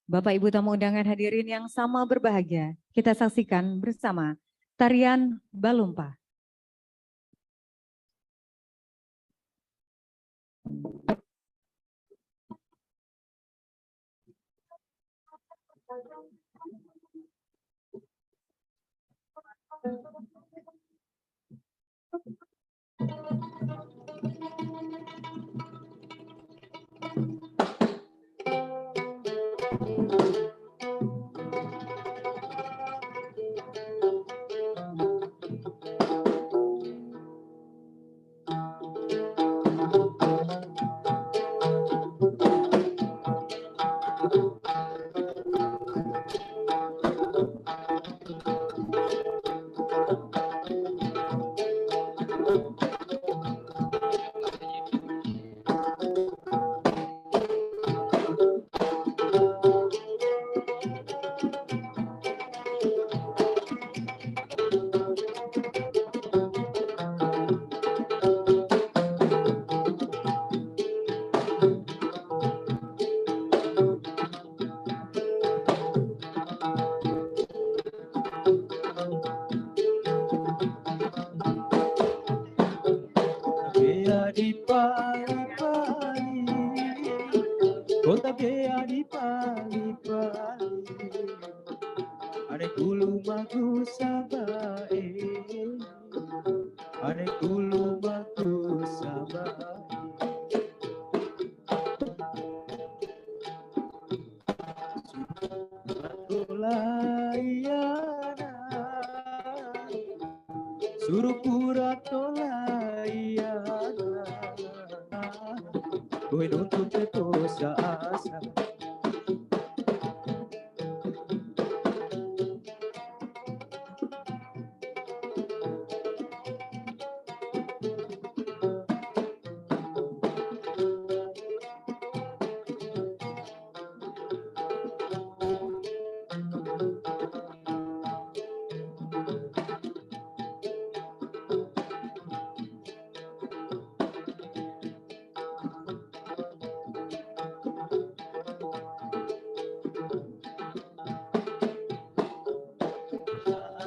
Bapak Ibu tamu undangan hadirin yang sama berbahagia, kita saksikan bersama tarian Balumpa. Gea di Pali-Pali, kota Gea di Pali-Pali, ane kulu maku sabae, ane kulu maku sabae. Suratolaiyana, suruh kuratolaiyana, kowe nuntut dosa asa.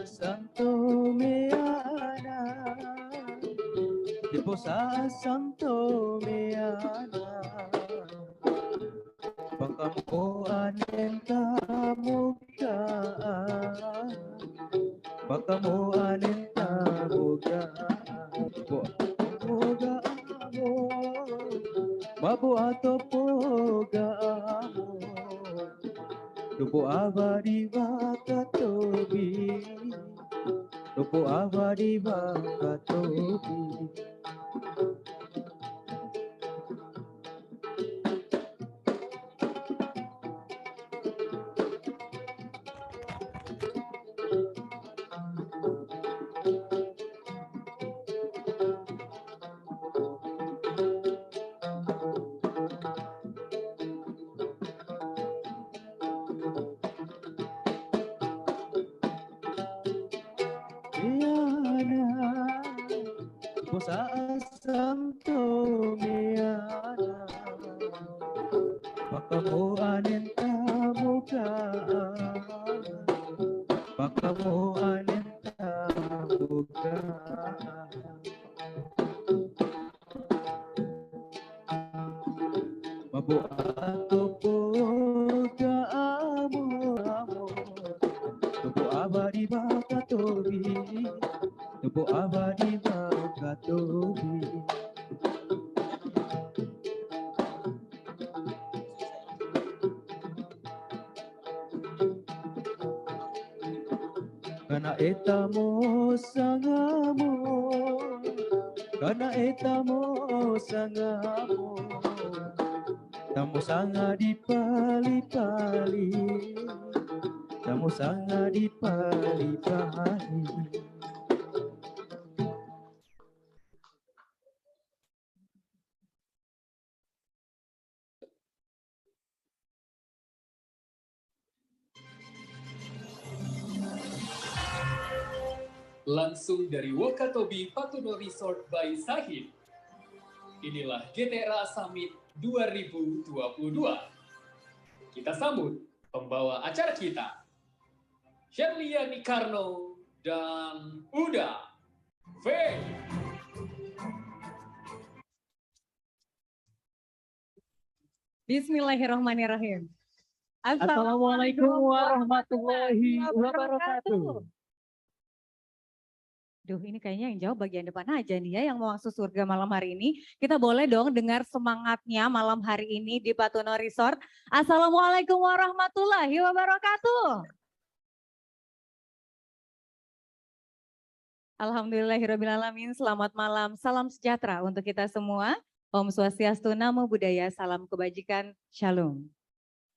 Santo Meana, di Posa Santo Meana, bakamuan enta muka, bakamuan enta muka, moga amor, mabo atau poga amor, lupo abadi bakatobi, lupo abadi bakatobi. Meana, Posa Santo Meana, bakamuan enta muka, bakamuan enta muka. Mabo ato poga amor, amor, tupo abadi bakatobi, tupo abadi bakatobi. Kana eta mo sangamo, kana eta mo sangamo, tamu sanga di Pali-Pali, tamu sanga di Pali-Pali. Langsung dari Wakatobi Patuno Resort by Sahid. Inilah GTRA Summit 2022. Kita sambut Pembawa acara kita, Sherlia Nikarno dan Uda V. Bismillahirrahmanirrahim. Assalamualaikum warahmatullahi wabarakatuh. Duh, ini kayaknya yang jawab bagian depan aja nih ya, yang mau masuk surga malam hari ini. Kita boleh dong dengar semangatnya malam hari ini di Patuno Resort. Assalamualaikum warahmatullahi wabarakatuh. Alhamdulillahirrahmanirrahim. Selamat malam, salam sejahtera untuk kita semua. Om Swastiastu, Namo Buddhaya, salam kebajikan, Shalom.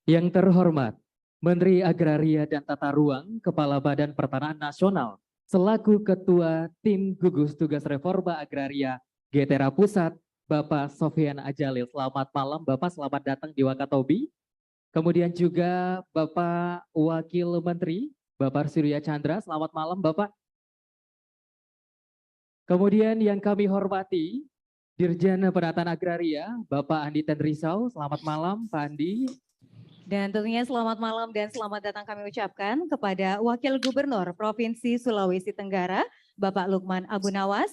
Yang terhormat, Menteri Agraria dan Tata Ruang, Kepala Badan Pertanahan Nasional, selaku Ketua Tim Gugus Tugas Reforma Agraria Getera Pusat, Bapak Sofyan Ajalil. Selamat malam Bapak, selamat datang di Wakatobi. Kemudian juga Bapak Wakil Menteri, Bapak Surya Chandra, selamat malam Bapak. Kemudian yang kami hormati, Dirjen Penataan Agraria, Bapak Andi Tenrisau, selamat malam Pak Andi. Dan tentunya selamat malam dan selamat datang kami ucapkan kepada Wakil Gubernur Provinsi Sulawesi Tenggara, Bapak Lukman Abu Nawas.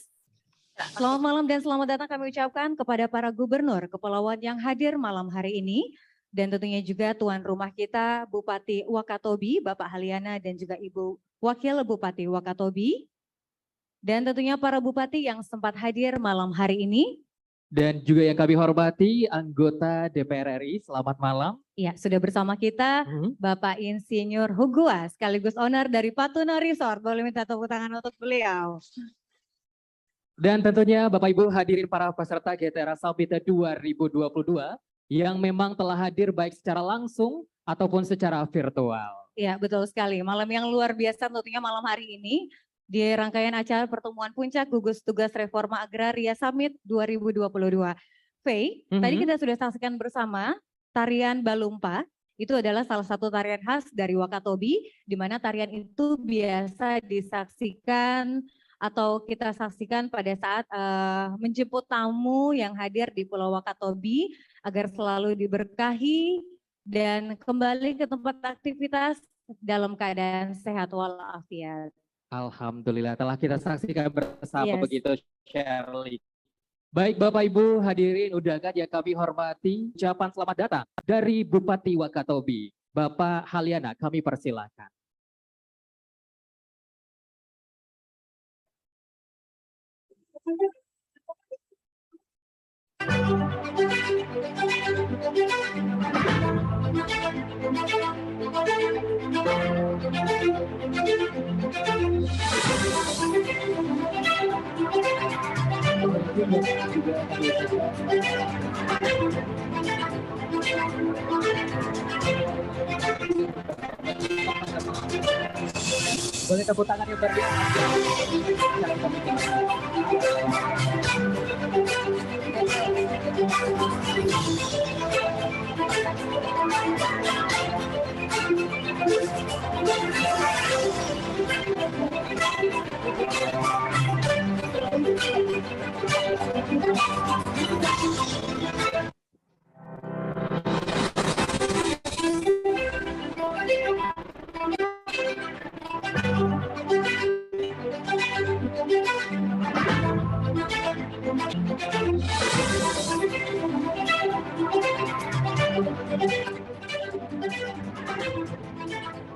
Selamat malam dan selamat datang kami ucapkan kepada para gubernur kepulauan yang hadir malam hari ini. Dan tentunya juga tuan rumah kita, Bupati Wakatobi, Bapak Haliana dan juga Ibu Wakil Bupati Wakatobi. Dan tentunya para bupati yang sempat hadir malam hari ini. Dan juga yang kami hormati anggota DPR RI, selamat malam. Ya, sudah bersama kita Bapak Insinyur Hugua, sekaligus owner dari Patuno Resort. Boleh minta tepuk tangan untuk beliau. Dan tentunya Bapak Ibu hadirin para peserta GTRA Summit 2022 yang memang telah hadir baik secara langsung ataupun secara virtual. Ya, betul sekali. Malam yang luar biasa tentunya malam hari ini. Di rangkaian acara pertemuan puncak gugus tugas reforma agraria Summit 2022. Tadi kita sudah saksikan bersama tarian Balumpa. Itu adalah salah satu tarian khas dari Wakatobi, di mana tarian itu biasa disaksikan atau kita saksikan pada saat menjemput tamu yang hadir di Pulau Wakatobi agar selalu diberkahi dan kembali ke tempat aktivitas dalam keadaan sehat walafiat. Alhamdulillah telah kita saksikan bersama begitu Shirley. Baik Bapak Ibu hadirin undangan yang kami hormati, ucapan selamat datang dari Bupati Wakatobi, Bapak Haliana, kami persilakan. Boleh tepuk tangan yang berbiasa.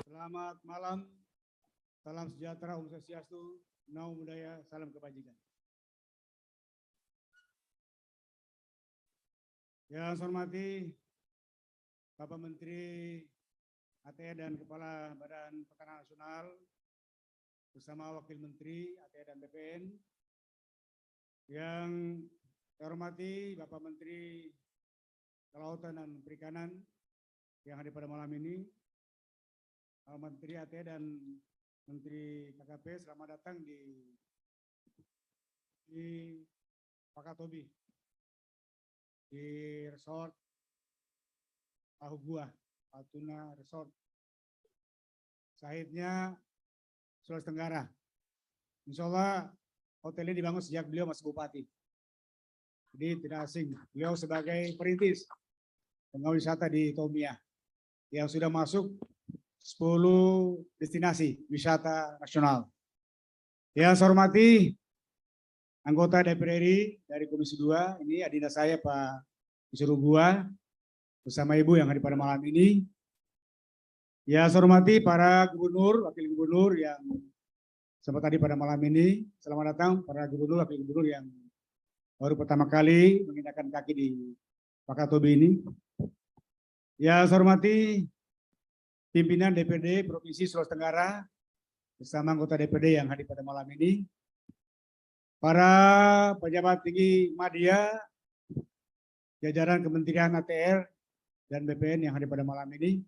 Selamat malam, salam sejahtera, Om Swastiastu, Namo Buddhaya, salam kebajikan. Yang saya hormati Bapak Menteri ATE dan Kepala Badan Pertanahan Nasional bersama Wakil Menteri ATE dan BPN. Yang saya hormati Bapak Menteri Kelautan dan Perikanan yang hadir pada malam ini. Menteri ATE dan Menteri KKP, selamat datang di Wakatobi, di Resort Tahu Buah, Patuno Resort, sahidnya Sulawesi Tenggara. Insya Allah hotel ini dibangun sejak beliau masih bupati, jadi tidak asing. Beliau sebagai perintis pengawal wisata di Tomia. yang sudah masuk 10 destinasi wisata nasional. Yang saya hormati anggota DPR RI dari Komisi 2, ini adinda saya Pak Disuruh Gua, bersama Ibu yang hadir pada malam ini. Ya, saya hormati para gubernur, wakil gubernur yang sempat tadi pada malam ini. Selamat datang para gubernur, wakil gubernur yang baru pertama kali menginjakan kaki di Wakatobi ini. Ya, saya hormati pimpinan DPD Provinsi Sulawesi Tenggara bersama anggota DPD yang hadir pada malam ini. Para pejabat tinggi media, jajaran Kementerian ATR dan BPN yang hadir pada malam ini,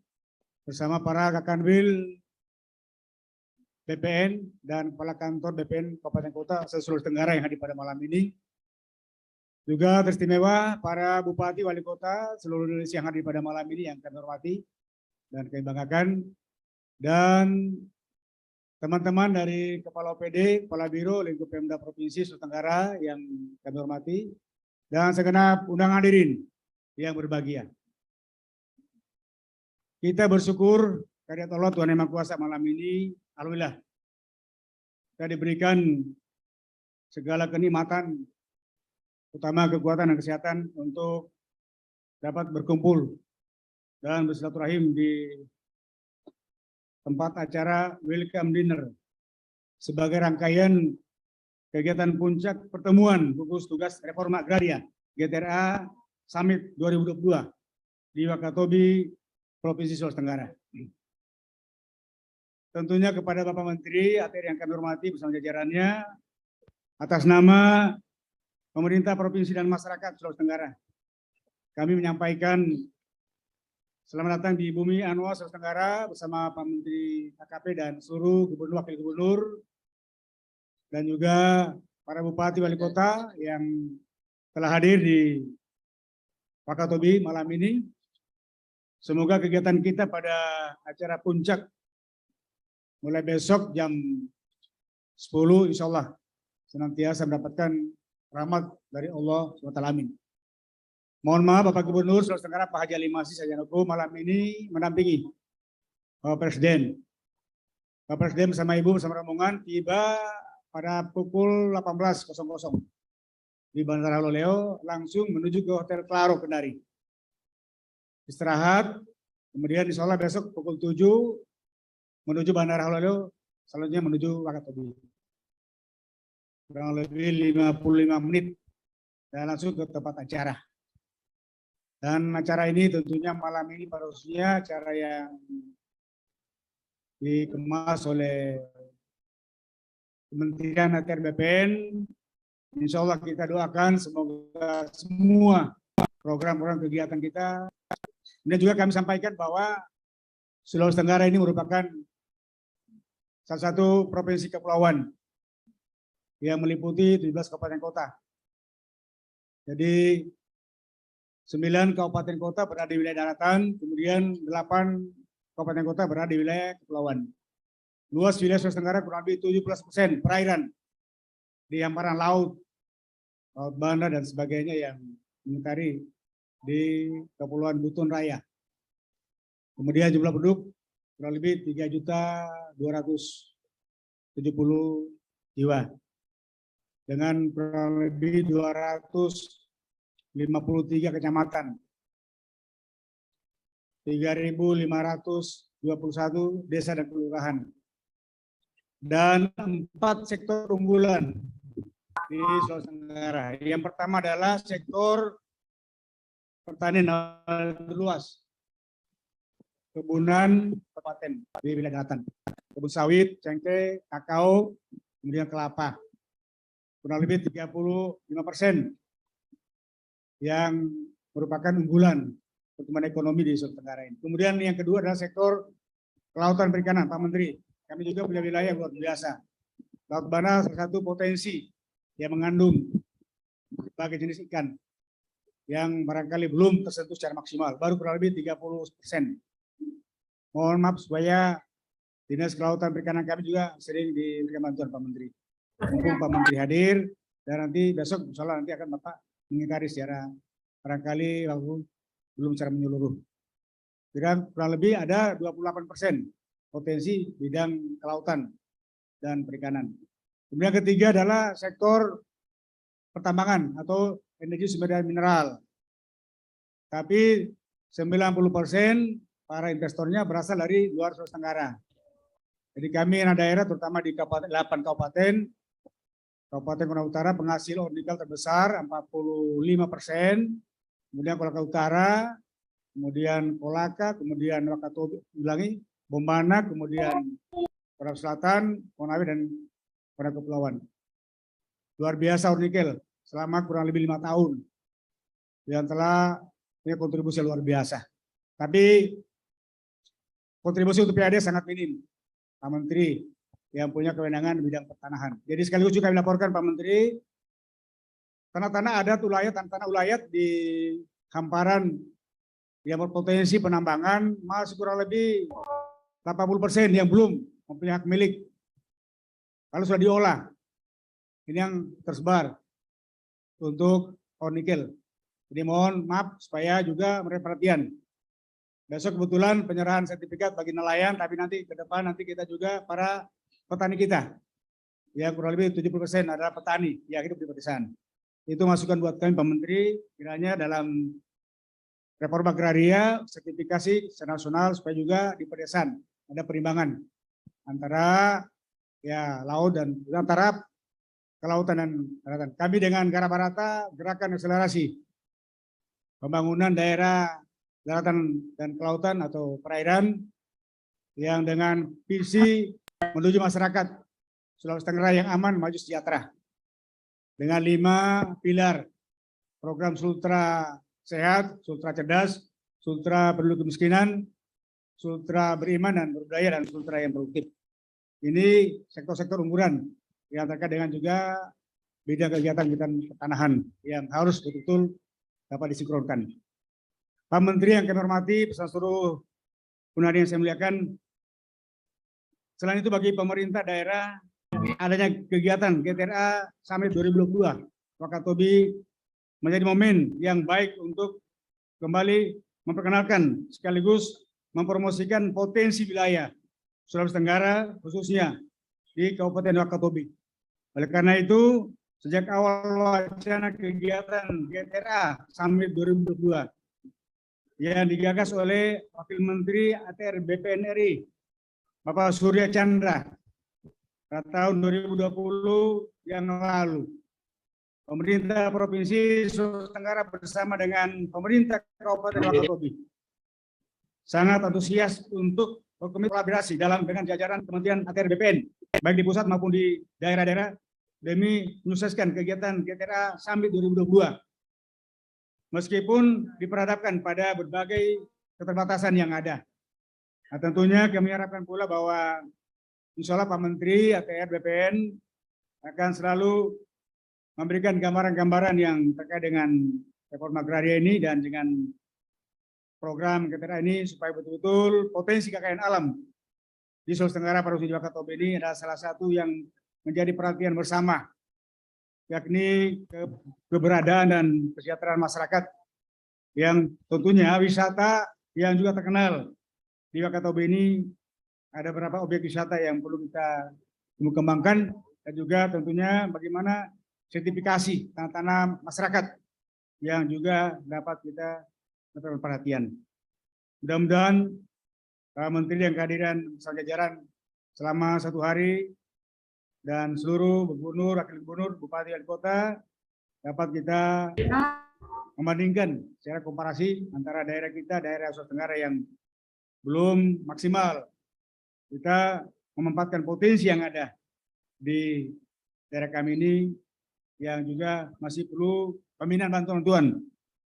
bersama para Kakanwil BPN dan kepala kantor BPN Kabupaten Kota se-Sulawesi Tenggara yang hadir pada malam ini. Juga teristimewa para bupati, wali kota seluruh Indonesia yang hadir pada malam ini yang kami hormati dan kami banggakan. Dan teman-teman dari Kepala OPD, Kepala Biro, Lingkup Pemda Provinsi Sulawesi Tenggara yang kami hormati. Dan segenap undangan hadirin yang berbahagia. Kita bersyukur kehadirat Allah Tuhan Yang Maha Kuasa malam ini. Alhamdulillah. Kita diberikan segala kenikmatan, utama kekuatan dan kesehatan untuk dapat berkumpul dan bersilaturahim di tempat acara Welcome Dinner sebagai rangkaian kegiatan puncak pertemuan gugus tugas reforma agraria GTRA Summit 2022 di Wakatobi, Provinsi Sulawesi Tenggara. Tentunya kepada Bapak Menteri ATR yang kami hormati bersama jajarannya, atas nama pemerintah provinsi dan masyarakat Sulawesi Tenggara, kami menyampaikan selamat datang di Bumi Anua Sulawesi Tenggara bersama Pak Menteri KKP dan seluruh gubernur, wakil gubernur, dan juga para bupati, wali kota yang telah hadir di Wakatobi malam ini. Semoga kegiatan kita pada acara puncak mulai besok jam 10 insya Allah senantiasa mendapatkan rahmat dari Allah SWT. Amin. Mohon maaf Bapak Gubernur Sulawesi Tenggara Pak Haji Ali Masih Sarjana Hukum malam ini mendampingi Bapak Presiden. Bapak Presiden bersama Ibu bersama rombongan tiba pada pukul 18.00 di Bandara Loleo langsung menuju ke Hotel Claro Kendari. Istirahat, kemudian insya Allah besok pukul 7 menuju Bandara Loleo, selanjutnya menuju Wakatobi. Kurang lebih 55 menit dan langsung ke tempat acara. Dan acara ini tentunya malam ini pada khususnya acara yang dikemas oleh Kementerian ATR BPN. Insya Allah kita doakan semoga semua program-program kegiatan kita. Dan juga kami sampaikan bahwa Sulawesi Tenggara ini merupakan salah satu provinsi kepulauan yang meliputi 17 kabupaten kota. Jadi 9 kabupaten kota berada di wilayah daratan, kemudian 8 kabupaten kota berada di wilayah kepulauan. Luas wilayah Sulawesi Tenggara kurang lebih 17% perairan di hamparan laut, laut Banda dan sebagainya yang mengitari di Kepulauan Buton Raya. Kemudian jumlah penduduk kurang lebih 3.270.000 jiwa dengan kurang lebih 253 kecamatan, 3.521 desa dan kelurahan, dan 4 sektor unggulan di Sulawesi Tenggara. Yang pertama adalah sektor pertanian luas, kebunan kabupaten di wilayah daratan, kebun sawit, cengkeh, kakao, kemudian kelapa. Kurang lebih 35% yang merupakan unggulan pertumbuhan ekonomi di Sulawesi Tenggara ini. Kemudian yang kedua adalah sektor kelautan perikanan, Pak Menteri. Kami juga punya wilayah yang luar biasa. Laut Banda salah satu potensi yang mengandung berbagai jenis ikan yang barangkali belum tersentuh secara maksimal, baru kurang lebih 30%. Mohon maaf supaya Dinas Kelautan Perikanan kami juga sering diberikan bantuan Pak Menteri. Mumpung Pak Menteri hadir, dan nanti besok insya Allah nanti akan Bapak mengingkari secara barangkali belum secara menyeluruh. kurang lebih ada 28% potensi bidang kelautan dan perikanan. Kemudian ketiga adalah sektor pertambangan atau energi sumber daya mineral. Tapi 90% para investornya berasal dari luar Sulawesi Tenggara. Jadi kami anak daerah terutama di 8 kabupaten, Kabupaten Konawe Utara penghasil ore nikel terbesar 45%, kemudian Kolaka Utara, kemudian Kolaka, kemudian Wakatobi, Bombana, kemudian Konawe Selatan, Konawe dan Konawe Kepulauan. Luar biasa ore nikel selama kurang lebih 5 tahun yang telah punya kontribusi luar biasa. Tapi kontribusi untuk PAD sangat minim, Pak Menteri yang punya kewenangan bidang pertanahan. Jadi sekaligus juga kami laporkan Pak Menteri, tanah-tanah adat ulayat, tanah-tanah ulayat di hamparan yang berpotensi penambangan masih kurang lebih 80% yang belum mempunyai hak milik. Lalu sudah diolah. Ini yang tersebar untuk ore nikel. Jadi mohon maaf supaya juga mendapat perhatian. Besok kebetulan penyerahan sertifikat bagi nelayan, tapi nanti ke depan nanti kita juga para petani kita. Ya kurang lebih 70% adalah petani yang hidup di pedesaan. Itu masukan buat kami Pak Menteri, kiranya dalam reforma agraria, sertifikasi secara nasional supaya juga di pedesaan ada perimbangan antara ya laut dan antara kelautan dan daratan. Kami dengan Garabarata gerakan akselerasi pembangunan daerah daratan dan kelautan atau perairan yang dengan visi menuju masyarakat Sulawesi Tenggara yang aman, maju, sejahtera. Dengan 5 pilar program Sultra Sehat, Sultra Cerdas, Sultra Peduli Kemiskinan, Sultra Beriman dan Berbudaya, dan Sultra yang produktif. Ini sektor-sektor unggulan yang terkait dengan juga bidang kegiatan pertanahan yang harus betul-betul dapat disinkronkan. Pak Menteri yang kami hormati, beserta seluruh undangan yang saya muliakan, selain itu bagi pemerintah daerah adanya kegiatan GTRA Summit 2022 Wakatobi menjadi momen yang baik untuk kembali memperkenalkan sekaligus mempromosikan potensi wilayah Sulawesi Tenggara khususnya di Kabupaten Wakatobi. Oleh karena itu, sejak awal wacana kegiatan GTRA Summit 2022 yang digagas oleh Wakil Menteri ATR BPN RI, Bapak Surya Chandra, pada tahun 2020 yang lalu. Pemerintah Provinsi Sulawesi Tenggara bersama dengan pemerintah Kabupaten Wakatobi sangat antusias untuk berkolaborasi dengan jajaran Kementerian ATR BPN, baik di pusat maupun di daerah-daerah, demi menyukseskan kegiatan GTRA Summit 2022. Meskipun diperhadapkan pada berbagai keterbatasan yang ada. Nah, tentunya kami harapkan pula bahwa insya Allah Pak Menteri ATR BPN akan selalu memberikan gambaran-gambaran yang terkait dengan reforma agraria ini dan dengan program GTRA ini supaya betul-betul potensi kekayaan alam di Sulawesi Tenggara Provinsi Wakatobi ini adalah salah satu yang menjadi perhatian bersama, yakni keberadaan dan kesejahteraan masyarakat yang tentunya wisata yang juga terkenal di Wakatobi ini. Ada beberapa objek wisata yang perlu kita kembangkan dan juga tentunya bagaimana sertifikasi tanah-tanah masyarakat yang juga dapat kita mendapat perhatian. Mudah-mudahan Pak Menteri yang kehadiran bersama jajaran selama 1 hari dan seluruh gubernur, wakil gubernur, bupati, wali kota dapat kita membandingkan secara komparasi antara daerah kita, daerah Sulawesi Tenggara yang belum maksimal. Kita memanfaatkan potensi yang ada di daerah kami ini yang juga masih perlu pembinaan bantuan-bantuan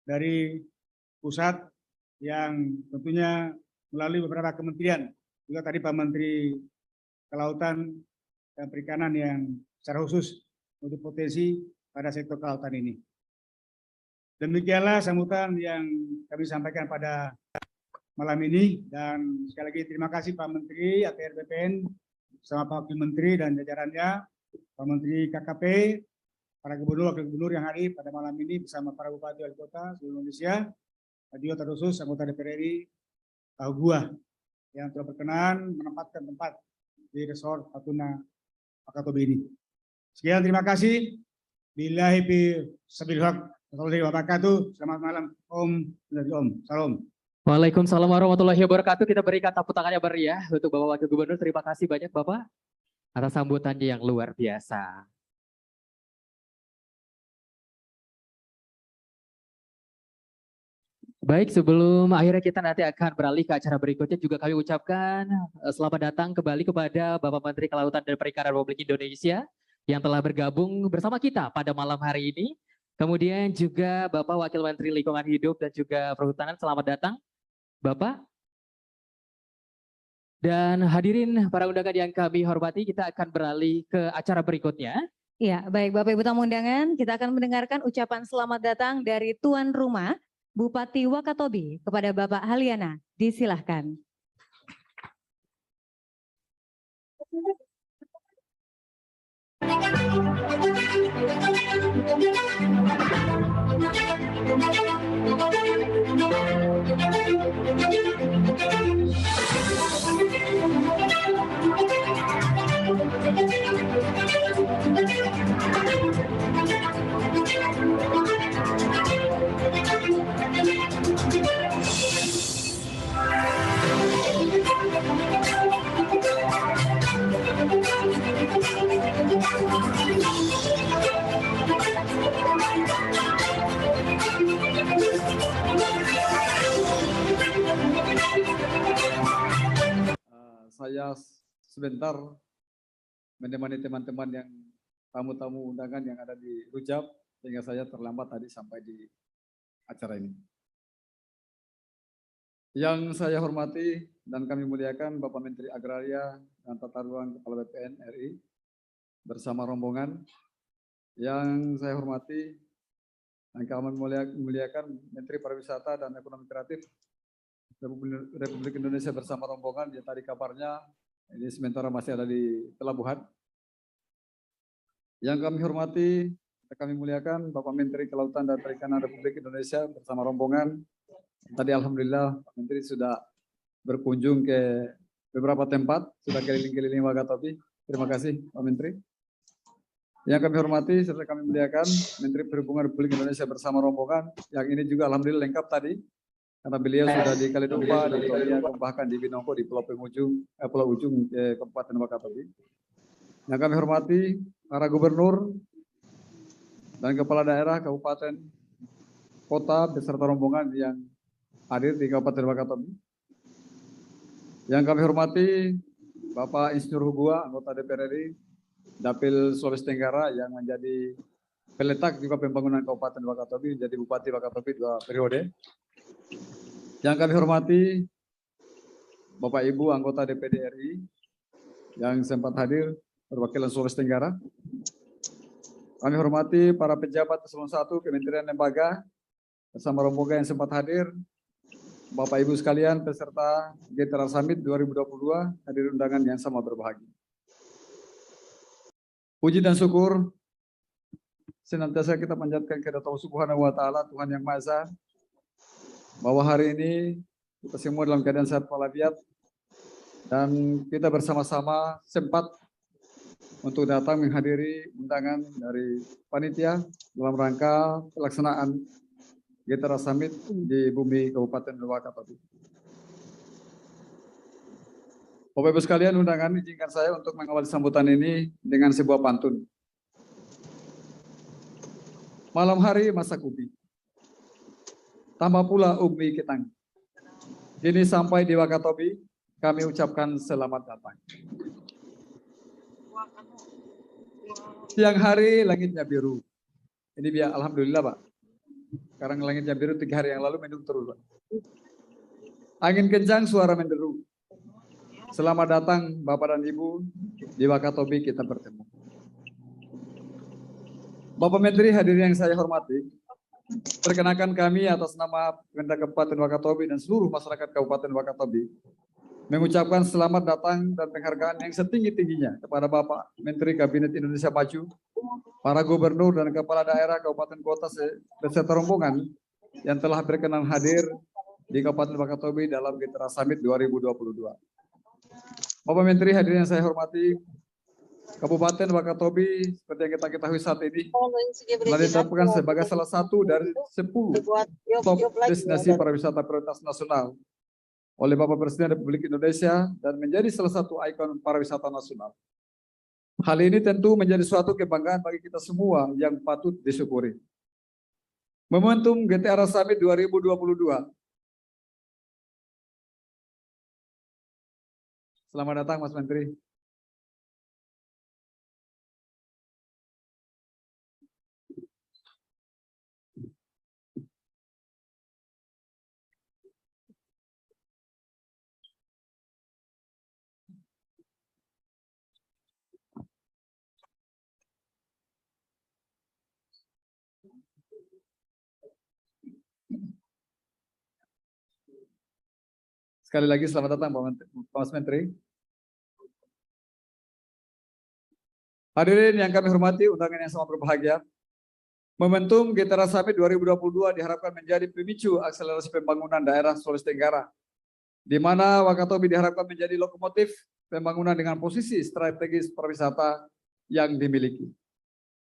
dari pusat yang tentunya melalui beberapa kementerian. Juga tadi Pak Menteri Kelautan dan Perikanan yang secara khusus untuk potensi pada sektor kelautan ini. Demikianlah sambutan yang kami sampaikan pada malam ini, dan sekali lagi terima kasih Pak Menteri ATR BPN sama Pak Wakil Menteri dan jajarannya, Pak Menteri KKP, para gubernur, wakil gubernur yang hadir pada malam ini bersama para bupati wali kota seluruh Indonesia, dan juga terkhusus anggota DPR RI gua yang telah berkenan menempatkan tempat di Resort Natuna Wakatobi ini. Sekian, terima kasih. Billahi fi sabilil haq. Wassalamualaikum warahmatullahi wabarakatuh. Selamat malam. Om. Salam. Waalaikumsalam warahmatullahi wabarakatuh. Kita berikan tepuk tangannya meriah untuk Bapak Wakil Gubernur. Terima kasih banyak Bapak atas sambutannya yang luar biasa. Baik, sebelum akhirnya kita nanti akan beralih ke acara berikutnya, juga kami ucapkan selamat datang kembali kepada Bapak Menteri Kelautan dan Perikanan Republik Indonesia yang telah bergabung bersama kita pada malam hari ini. Kemudian juga Bapak Wakil Menteri Lingkungan Hidup dan juga Perhutanan, selamat datang Bapak. Dan hadirin para undangan yang kami hormati, kita akan beralih ke acara berikutnya. Ya, baik Bapak Ibu tamu undangan, kita akan mendengarkan ucapan selamat datang dari tuan rumah Bupati Wakatobi kepada Bapak Haliana. Disilahkan. Saya sebentar menemani teman-teman yang tamu-tamu undangan yang ada di Rujab, sehingga saya terlambat tadi sampai di acara ini. Yang saya hormati dan kami muliakan Bapak Menteri Agraria dan Tata Ruang Kepala BPN RI bersama rombongan. Yang saya hormati dan kami muliakan Menteri Pariwisata dan Ekonomi Kreatif Republik Indonesia bersama rombongan, dia tadi kabarnya ini sementara masih ada di pelabuhan. Yang kami hormati, kami muliakan Bapak Menteri Kelautan dan Perikanan Republik Indonesia bersama rombongan. Tadi alhamdulillah Pak Menteri sudah berkunjung ke beberapa tempat, sudah keliling-keliling Wakatobi. Terima kasih Pak Menteri. Yang kami hormati serta kami muliakan Menteri Perhubungan Republik Indonesia bersama rombongan, yang ini juga alhamdulillah lengkap tadi. Karena beliau sudah di Kalidompa, di Tolia, bahkan di Binongko, di Pulau Ujung, Kabupaten Wakatobi. Yang kami hormati para gubernur dan kepala daerah, kabupaten, kota, beserta rombongan yang hadir di Kabupaten Wakatobi. Yang kami hormati Bapak Insinyur Hugua, anggota DPR RI, Dapil Sulawesi Tenggara yang menjadi peletak juga pembangunan Kabupaten Wakatobi, menjadi Bupati Wakatobi 2 periode. Yang kami hormati Bapak Ibu anggota DPD RI yang sempat hadir perwakilan Sulawesi Tenggara. Kami hormati para pejabat eselon 1 Kementerian Lembaga bersama rombongan yang sempat hadir. Bapak Ibu sekalian peserta GTRA Summit 2022, hadir undangan yang sama berbahagia. Puji dan syukur senantiasa kita panjatkan kepada Allah Subhanahu wa taala, Tuhan yang Maha Esa, bahwa hari ini kita semua dalam keadaan sehat walafiat dan kita bersama-sama sempat untuk datang menghadiri undangan dari panitia dalam rangka pelaksanaan GTRA Summit di bumi Kabupaten Wakatobi. Bapak Ibu sekalian, undangan izinkan saya untuk mengawali sambutan ini dengan sebuah pantun. Malam hari masak ubi, tambah pula ubi ketang. Kini sampai di Wakatobi, kami ucapkan selamat datang. Siang hari langitnya biru. Ini biar alhamdulillah Pak. Sekarang langitnya biru, 3 hari yang lalu mendung terus Pak. Angin kencang, suara menderu. Selamat datang Bapak dan Ibu di Wakatobi kita bertemu. Bapak Menteri hadirin yang saya hormati, perkenalkan kami atas nama Pemda Kabupaten Wakatobi dan seluruh masyarakat Kabupaten Wakatobi mengucapkan selamat datang dan penghargaan yang setinggi-tingginya kepada Bapak Menteri Kabinet Indonesia Maju, para gubernur dan kepala daerah kabupaten kota beserta rombongan yang telah berkenan hadir di Kabupaten Wakatobi dalam Getera Summit 2022. Bapak Menteri, hadirin yang saya hormati, Kabupaten Wakatobi seperti yang kita ketahui saat ini telah ditetapkan sebagai salah satu dari 10 top destinasi pariwisata prioritas nasional oleh Bapak Presiden Republik Indonesia dan menjadi salah satu ikon pariwisata nasional. Hal ini tentu menjadi suatu kebanggaan bagi kita semua yang patut disyukuri. Momentum GTR Summit 2022. Selamat datang Mas Menteri. Sekali lagi selamat datang Mas Menteri. Hadirin yang kami hormati, undangan yang sangat berbahagia. Momentum GTR Summit 2022 diharapkan menjadi pemicu akselerasi pembangunan daerah Sulawesi Tenggara, di mana Wakatobi diharapkan menjadi lokomotif pembangunan dengan posisi strategis pariwisata yang dimiliki.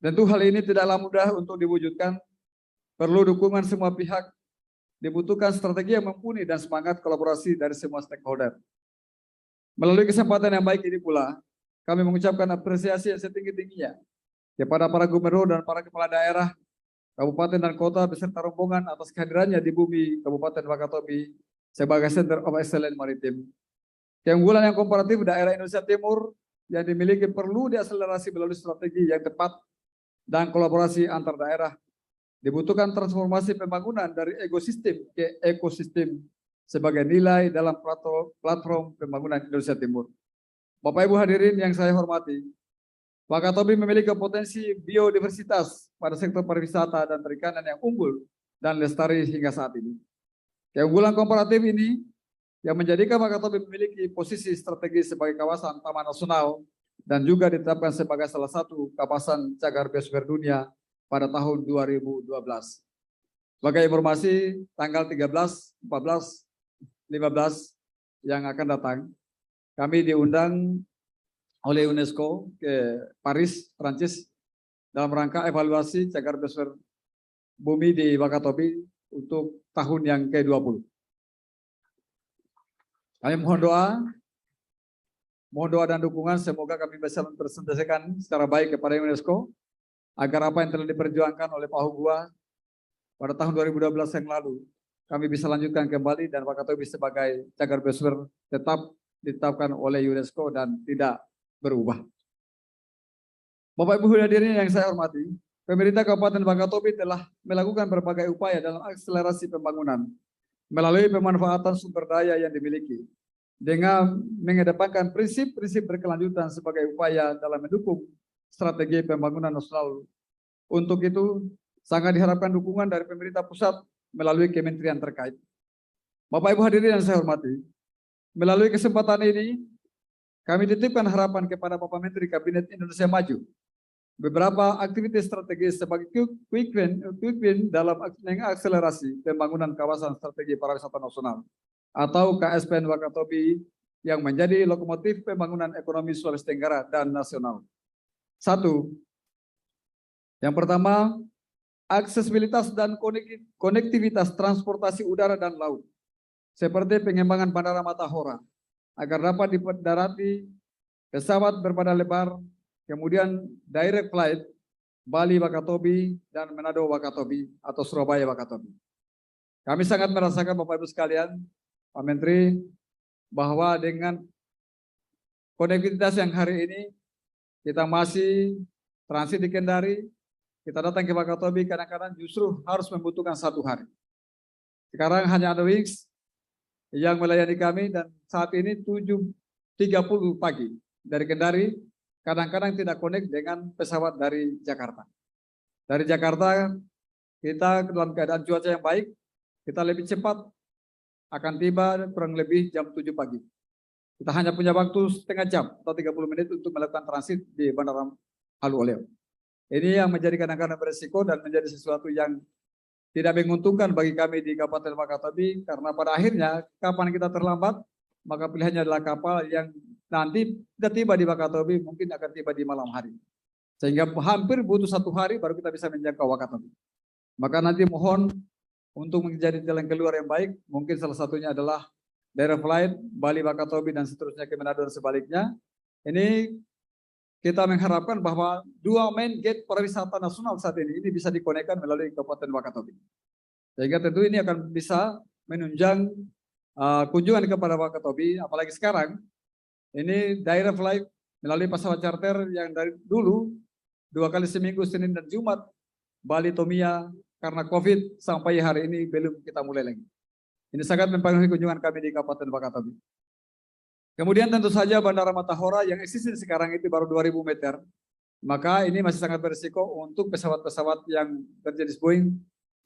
Tentu hal ini tidaklah mudah untuk diwujudkan, perlu dukungan semua pihak, dibutuhkan strategi yang mumpuni dan semangat kolaborasi dari semua stakeholder. Melalui kesempatan yang baik ini pula, kami mengucapkan apresiasi yang setinggi-tingginya kepada para gubernur dan para kepala daerah, kabupaten dan kota beserta rombongan atas kehadirannya di bumi Kabupaten Wakatobi sebagai Center of Excellence Maritim. Keunggulan yang komparatif daerah Indonesia Timur yang dimiliki perlu diakselerasi melalui strategi yang tepat dan kolaborasi antar daerah. Dibutuhkan transformasi pembangunan dari ekosistem ke ekosistem sebagai nilai dalam platform pembangunan Indonesia Timur. Bapak Ibu hadirin yang saya hormati, Wakatobi memiliki potensi biodiversitas pada sektor pariwisata dan perikanan yang unggul dan lestari hingga saat ini. Keunggulan komparatif ini yang menjadikan Wakatobi memiliki posisi strategis sebagai kawasan taman nasional dan juga ditetapkan sebagai salah satu kawasan cagar biosfer dunia pada tahun 2012. Sebagai informasi, tanggal 13, 14, 15 yang akan datang, kami diundang oleh UNESCO ke Paris, Prancis, dalam rangka evaluasi cagar biosfer bumi di Wakatobi untuk tahun yang ke-20. Kami mohon doa dan dukungan, semoga kami bisa mempresentasikan secara baik kepada UNESCO, agar apa yang telah diperjuangkan oleh Pak Hugua pada tahun 2012 yang lalu, kami bisa lanjutkan kembali dan Wakatobi sebagai cagar biosfer tetap ditetapkan oleh UNESCO dan tidak berubah. Bapak Ibu hadirin yang saya hormati, pemerintah Kabupaten Wakatobi telah melakukan berbagai upaya dalam akselerasi pembangunan melalui pemanfaatan sumber daya yang dimiliki dengan mengedepankan prinsip-prinsip berkelanjutan sebagai upaya dalam mendukung strategi pembangunan nasional. Untuk itu, sangat diharapkan dukungan dari pemerintah pusat melalui kementerian terkait. Bapak Ibu hadirin yang saya hormati, melalui kesempatan ini, kami titipkan harapan kepada Bapak Menteri Kabinet Indonesia Maju. Beberapa aktivitas strategis sebagai quick win dalam mengakselerasi pembangunan kawasan strategi pariwisata nasional atau KSPN Wakatobi yang menjadi lokomotif pembangunan ekonomi Sulawesi Tenggara dan nasional. 1. Yang pertama, aksesibilitas dan konektivitas transportasi udara dan laut, seperti pengembangan Bandara Matahora, agar dapat didarati pesawat berbadan lebar, kemudian direct flight Bali Wakatobi dan Manado Wakatobi atau Surabaya Wakatobi. Kami sangat merasakan Bapak Ibu sekalian, Pak Menteri, bahwa dengan konektivitas yang hari ini kita masih transit di Kendari, kita datang ke Wakatobi kadang-kadang justru harus membutuhkan 1 hari. Sekarang hanya ada Wings yang melayani kami dan saat ini 7.30 pagi dari Kendari, kadang-kadang tidak connect dengan pesawat dari Jakarta. Dari Jakarta kita dalam keadaan cuaca yang baik, kita lebih cepat akan tiba kurang lebih jam 7 pagi. Kita hanya punya waktu setengah jam atau 30 menit untuk melakukan transit di Bandara Halu Oleo. Ini yang menjadi kadang-kadang beresiko dan menjadi sesuatu yang tidak menguntungkan bagi kami di Kabupaten Wakatobi karena pada akhirnya kapan kita terlambat maka pilihannya adalah kapal yang nanti tidak tiba di Wakatobi mungkin akan tiba di malam hari. Sehingga hampir butuh 1 hari baru kita bisa menjangkau Wakatobi. Maka nanti mohon untuk menjadi jalan keluar yang baik, mungkin salah satunya adalah direct flight Bali Wakatobi dan seterusnya ke Manado dan sebaliknya. Ini kita mengharapkan bahwa 2 main gate pariwisata nasional saat ini bisa dikonekkan melalui Kabupaten Wakatobi. Sehingga tentu ini akan bisa menunjang kunjungan kepada Wakatobi, apalagi sekarang ini direct flight melalui pesawat charter yang dari dulu 2 kali seminggu Senin dan Jumat Bali Tomia karena COVID sampai hari ini belum kita mulai lagi. Ini sangat mempengaruhi kunjungan kami di Kabupaten Wakatobi. Kemudian tentu saja Bandara Matahora yang eksis sekarang itu baru 2.000 meter, maka ini masih sangat berisiko untuk pesawat-pesawat yang berjenis Boeing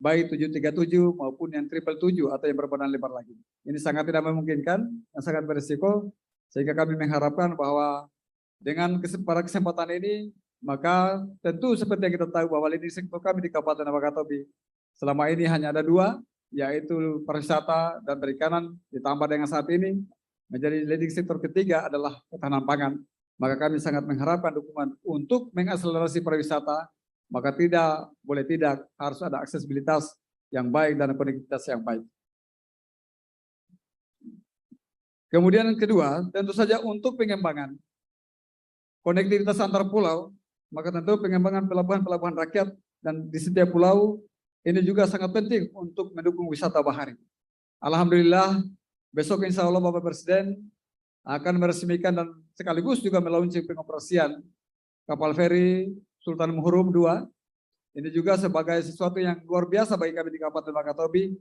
baik 737 maupun yang 777 atau yang berbadan lebar lagi. Ini sangat tidak memungkinkan dan sangat berisiko, sehingga kami mengharapkan bahwa dengan pada kesempatan ini, maka tentu seperti yang kita tahu bahwa leading sektor kami di Kabupaten Wakatobi selama ini hanya ada 2, yaitu pariwisata dan perikanan, ditambah dengan saat ini menjadi leading sektor ketiga adalah ketahanan pangan. Maka kami sangat mengharapkan dukungan untuk mengakselerasi pariwisata. Maka tidak harus ada aksesibilitas yang baik dan konektivitas yang baik. Kemudian yang kedua, tentu saja untuk pengembangan konektivitas antar pulau, maka tentu pengembangan pelabuhan-pelabuhan rakyat dan di setiap pulau ini juga sangat penting untuk mendukung wisata bahari. Alhamdulillah, besok insya Allah Bapak Presiden akan meresmikan dan sekaligus juga melaunching pengoperasian kapal feri Sultan Muhrum II. Ini juga sebagai sesuatu yang luar biasa bagi kami di Kabupaten Wakatobi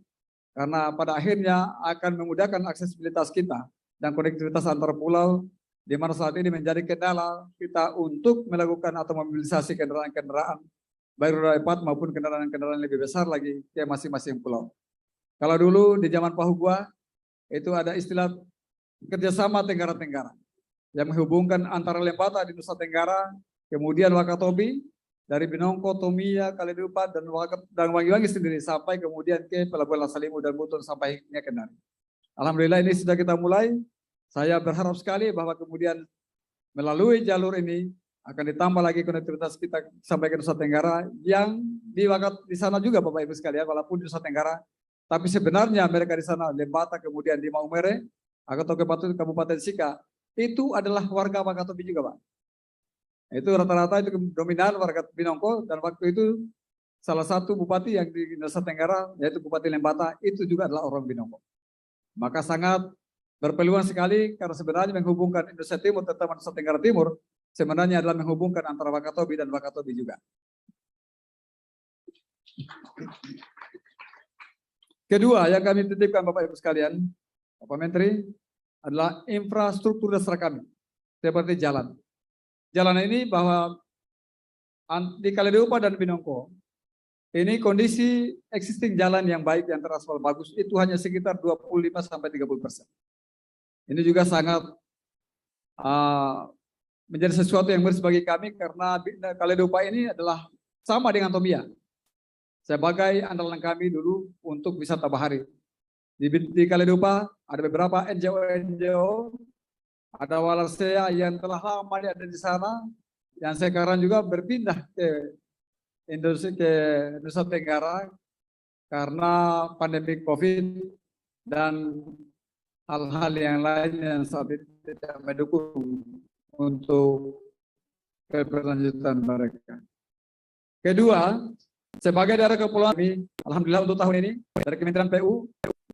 karena pada akhirnya akan memudahkan aksesibilitas kita dan konektivitas antar pulau di mana saat ini menjadi kendala kita untuk melakukan atau mobilisasi kendaraan-kendaraan baik roda 4 maupun kendaraan-kendaraan lebih besar lagi ke masing-masing pulau. Kalau dulu di zaman Pahugua itu ada istilah kerjasama Tenggara-Tenggara yang menghubungkan antara Lembata di Nusa Tenggara, kemudian Wakatobi, dari Binongko, Tomia, Kaledupa, dan Wangi-Wangi sendiri, sampai kemudian ke Pelabuhan Lasalimu dan Buton sampai ke Kendari. Alhamdulillah ini sudah kita mulai. Saya berharap sekali bahwa kemudian melalui jalur ini akan ditambah lagi konektivitas kita sampai ke Nusa Tenggara yang di sana juga Bapak Ibu sekalian, walaupun di Nusa Tenggara, tapi sebenarnya mereka di sana, Lembata, kemudian di Maumere, atau Kabupaten Sika, itu adalah warga Wakatobi juga Pak. Itu rata-rata itu dominan warga Binongko dan waktu itu salah satu bupati yang di Nusa Tenggara yaitu Bupati Lembata itu juga adalah orang Binongko. Maka sangat berpeluang sekali karena sebenarnya menghubungkan Indonesia Timur terutama Nusa Tenggara Timur sebenarnya adalah menghubungkan antara Wakatobi dan Wakatobi juga. Kedua yang kami titipkan Bapak Ibu sekalian, Bapak Menteri, adalah infrastruktur dasar kami seperti jalan. Jalan ini bahwa di Kaledupa dan Binongko, ini kondisi existing jalan yang baik yang teraspal bagus itu hanya sekitar 25-30%. Ini juga sangat menjadi sesuatu yang bersih bagi kami karena Kaledupa ini adalah sama dengan Tomia. Sebagai andalan kami dulu untuk wisata bahari. Di Kaledupa ada beberapa NGO, ada Walasea yang telah lama ada di sana, yang sekarang juga berpindah ke Indonesia, ke Nusa Tenggara karena pandemi COVID dan hal-hal yang lain yang saat ini tidak mendukung untuk keberlanjutan mereka. Kedua, sebagai daerah kepulauan kami, alhamdulillah untuk tahun ini dari Kementerian PU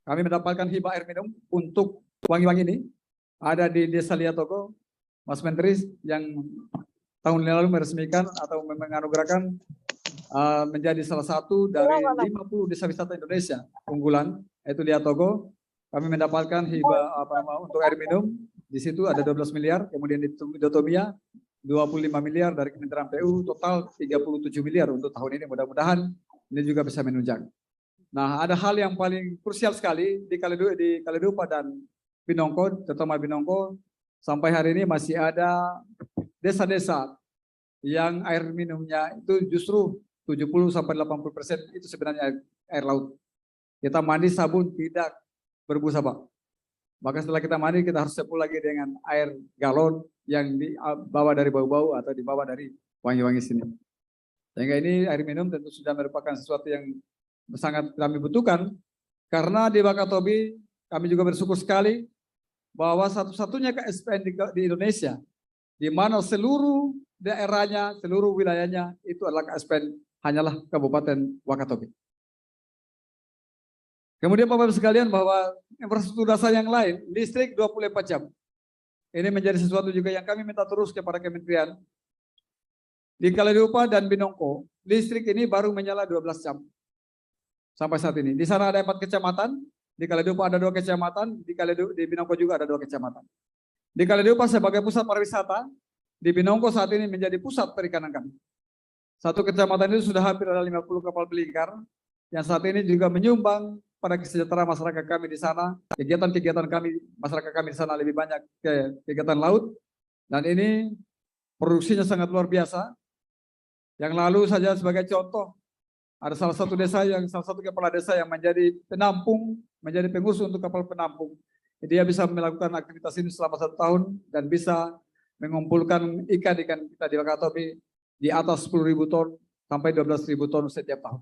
kami mendapatkan hibah air minum untuk Wangi-Wangi ini. Ada di Desa Liatogo, Mas Menteri yang tahun lalu meresmikan atau menganugerahkan menjadi salah satu dari 50 desa wisata Indonesia unggulan, yaitu Liatogo. Kami mendapatkan hibah untuk air minum. Di situ ada 12 miliar, kemudian di Tomia 25 miliar dari Kementerian PU, total 37 miliar untuk tahun ini. Mudah-mudahan ini juga bisa menunjang. Nah, ada hal yang paling krusial sekali di Kaledupa dan Binongko, terutama Binongko, sampai hari ini masih ada desa-desa yang air minumnya itu justru 70-80% itu sebenarnya air laut. Kita mandi sabun tidak berbusa, Pak. Maka setelah kita mandi, kita harus sapu lagi dengan air galon yang dibawa dari bau-bau atau dibawa dari wangi-wangi sini. Sehingga ini air minum tentu sudah merupakan sesuatu yang sangat kami butuhkan. Karena di Wakatobi kami juga bersyukur sekali bahwa satu-satunya KSPN di Indonesia di mana seluruh daerahnya, seluruh wilayahnya itu adalah KSPN hanyalah Kabupaten Wakatobi. Kemudian Bapak Ibu sekalian bahwa infrastruktur dasar yang lain, listrik 24 jam. Ini menjadi sesuatu juga yang kami minta terus kepada kementerian. Di Kaledupa dan Binongko, listrik ini baru menyala 12 jam. Sampai saat ini. Di sana ada 4 kecamatan, di Kaledupa ada 2 kecamatan, di Binongko juga ada 2 kecamatan. Di Kaledupa sebagai pusat pariwisata, di Binongko saat ini menjadi pusat perikanan kami. Satu kecamatan itu sudah hampir ada 50 kapal pelingkar, yang saat ini juga menyumbang pada kesejahteraan masyarakat kami di sana. Kegiatan-kegiatan kami, masyarakat kami di sana lebih banyak ke kegiatan laut. Dan ini produksinya sangat luar biasa. Yang lalu saja sebagai contoh, ada salah satu kepala desa yang menjadi penampung, menjadi pengurus untuk kapal penampung. Dia bisa melakukan aktivitas ini selama 1 tahun dan bisa mengumpulkan ikan-ikan kita di Wakatobi di atas 10.000 ton sampai 12.000 ton setiap tahun.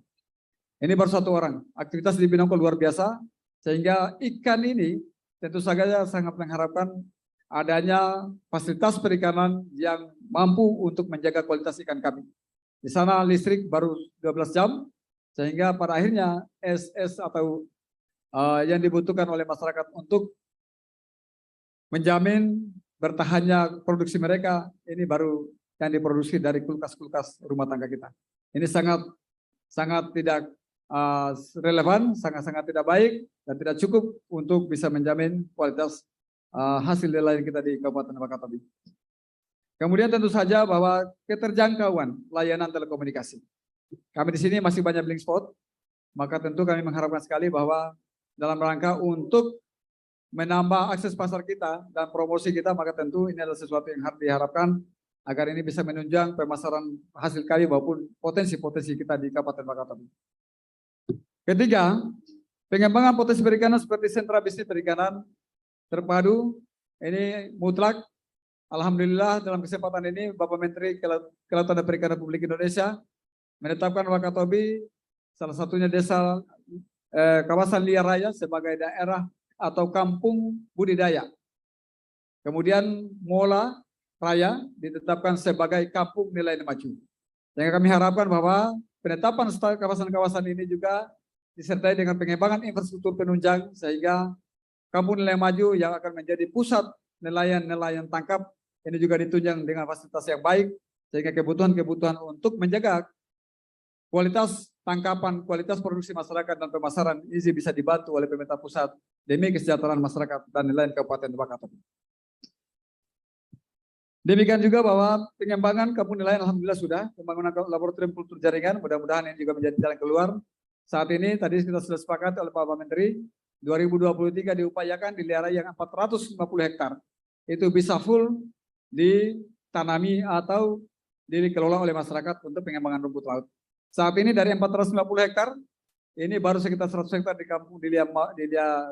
Ini baru 1 orang. Aktivitas di Binongko luar biasa, sehingga ikan ini tentu saja sangat mengharapkan adanya fasilitas perikanan yang mampu untuk menjaga kualitas ikan kami. Di sana listrik baru 12 jam, sehingga pada akhirnya SS atau yang dibutuhkan oleh masyarakat untuk menjamin bertahannya produksi mereka, ini baru yang diproduksi dari kulkas-kulkas rumah tangga kita. Ini sangat tidak relevan, sangat tidak baik, dan tidak cukup untuk bisa menjamin kualitas hasil nelayan kita di Kabupaten Wakatobi. Kemudian tentu saja bahwa keterjangkauan layanan telekomunikasi. Kami di sini masih banyak blind spot, maka tentu kami mengharapkan sekali bahwa dalam rangka untuk menambah akses pasar kita dan promosi kita, maka tentu ini adalah sesuatu yang harus diharapkan agar ini bisa menunjang pemasaran hasil kami maupun potensi-potensi kita di Kabupaten Wakatobi. Ketiga, pengembangan potensi perikanan seperti sentra bisnis perikanan terpadu, ini mutlak. Alhamdulillah dalam kesempatan ini Bapak Menteri Kelautan dan Perikanan Republik Indonesia menetapkan Wakatobi salah satunya desa kawasan liar raya sebagai daerah atau kampung budidaya. Kemudian Mola Raya ditetapkan sebagai kampung nelayan maju. Yang kami harapkan bahwa penetapan kawasan-kawasan ini juga disertai dengan pengembangan infrastruktur penunjang sehingga kampung nelayan maju yang akan menjadi pusat nelayan tangkap ini juga ditunjang dengan fasilitas yang baik sehingga kebutuhan untuk menjaga kualitas tangkapan, kualitas produksi masyarakat dan pemasaran ini bisa dibantu oleh pemerintah pusat demi kesejahteraan masyarakat dan nelayan Kabupaten Wakatobi. Demikian juga bahwa pengembangan kampung nelayan alhamdulillah sudah, pembangunan laboratorium kultur jaringan mudah-mudahan ini juga menjadi jalan keluar. Saat ini tadi kita sudah sepakat oleh Pak Menteri 2023 diupayakan di daerah yang 450 hektar itu bisa full ditanami atau dikelola oleh masyarakat untuk pengembangan rumput laut. Saat ini dari 450 hektar ini baru sekitar 100 hektar di kampung Dilia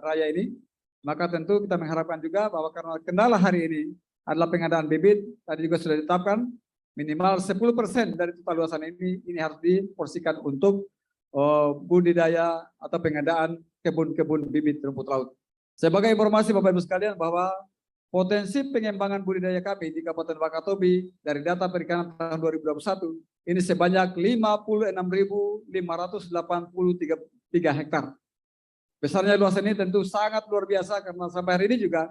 Raya ini. Maka tentu kita mengharapkan juga bahwa karena kendala hari ini adalah pengadaan bibit, tadi juga sudah ditetapkan minimal 10% dari total luasan ini harus diporsikan untuk budidaya atau pengadaan kebun-kebun bibit rumput laut. Sebagai informasi Bapak Ibu sekalian bahwa potensi pengembangan budidaya kami di Kabupaten Wakatobi dari data perikanan tahun 2021 ini sebanyak 56.583 hektar. Besarnya luasan ini tentu sangat luar biasa karena sampai hari ini juga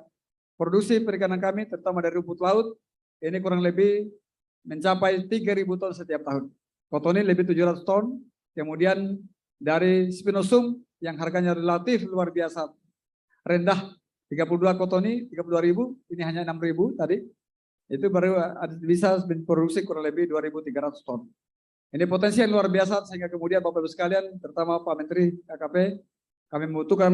produksi perikanan kami terutama dari rumput laut ini kurang lebih mencapai 3.000 ton setiap tahun. Kotoni lebih 700 ton, kemudian dari spinosum yang harganya relatif luar biasa rendah 32 kotoni, 32.000, ini hanya 6.000 tadi. Itu baru bisa memproduksi kurang lebih 2.300 ton. Ini potensi yang luar biasa sehingga kemudian Bapak Ibu sekalian, terutama Pak Menteri KKP, kami membutuhkan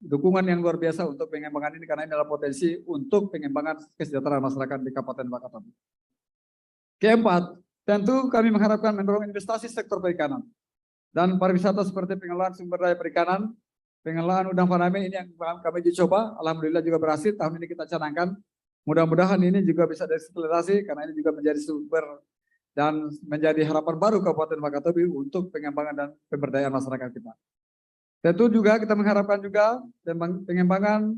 dukungan yang luar biasa untuk pengembangan ini karena ini adalah potensi untuk pengembangan kesejahteraan masyarakat di Kabupaten Wakatobi. Keempat, tentu kami mengharapkan mendorong investasi sektor perikanan. Dan pariwisata seperti pengelolaan sumber daya perikanan, pengelolaan udang faname ini yang kami uji coba, alhamdulillah juga berhasil. Tahun ini kita canangkan. Mudah-mudahan ini juga bisa diakselerasi karena ini juga menjadi sumber dan menjadi harapan baru Kabupaten Wakatobi untuk pengembangan dan pemberdayaan masyarakat kita. Tentu juga kita mengharapkan juga pengembangan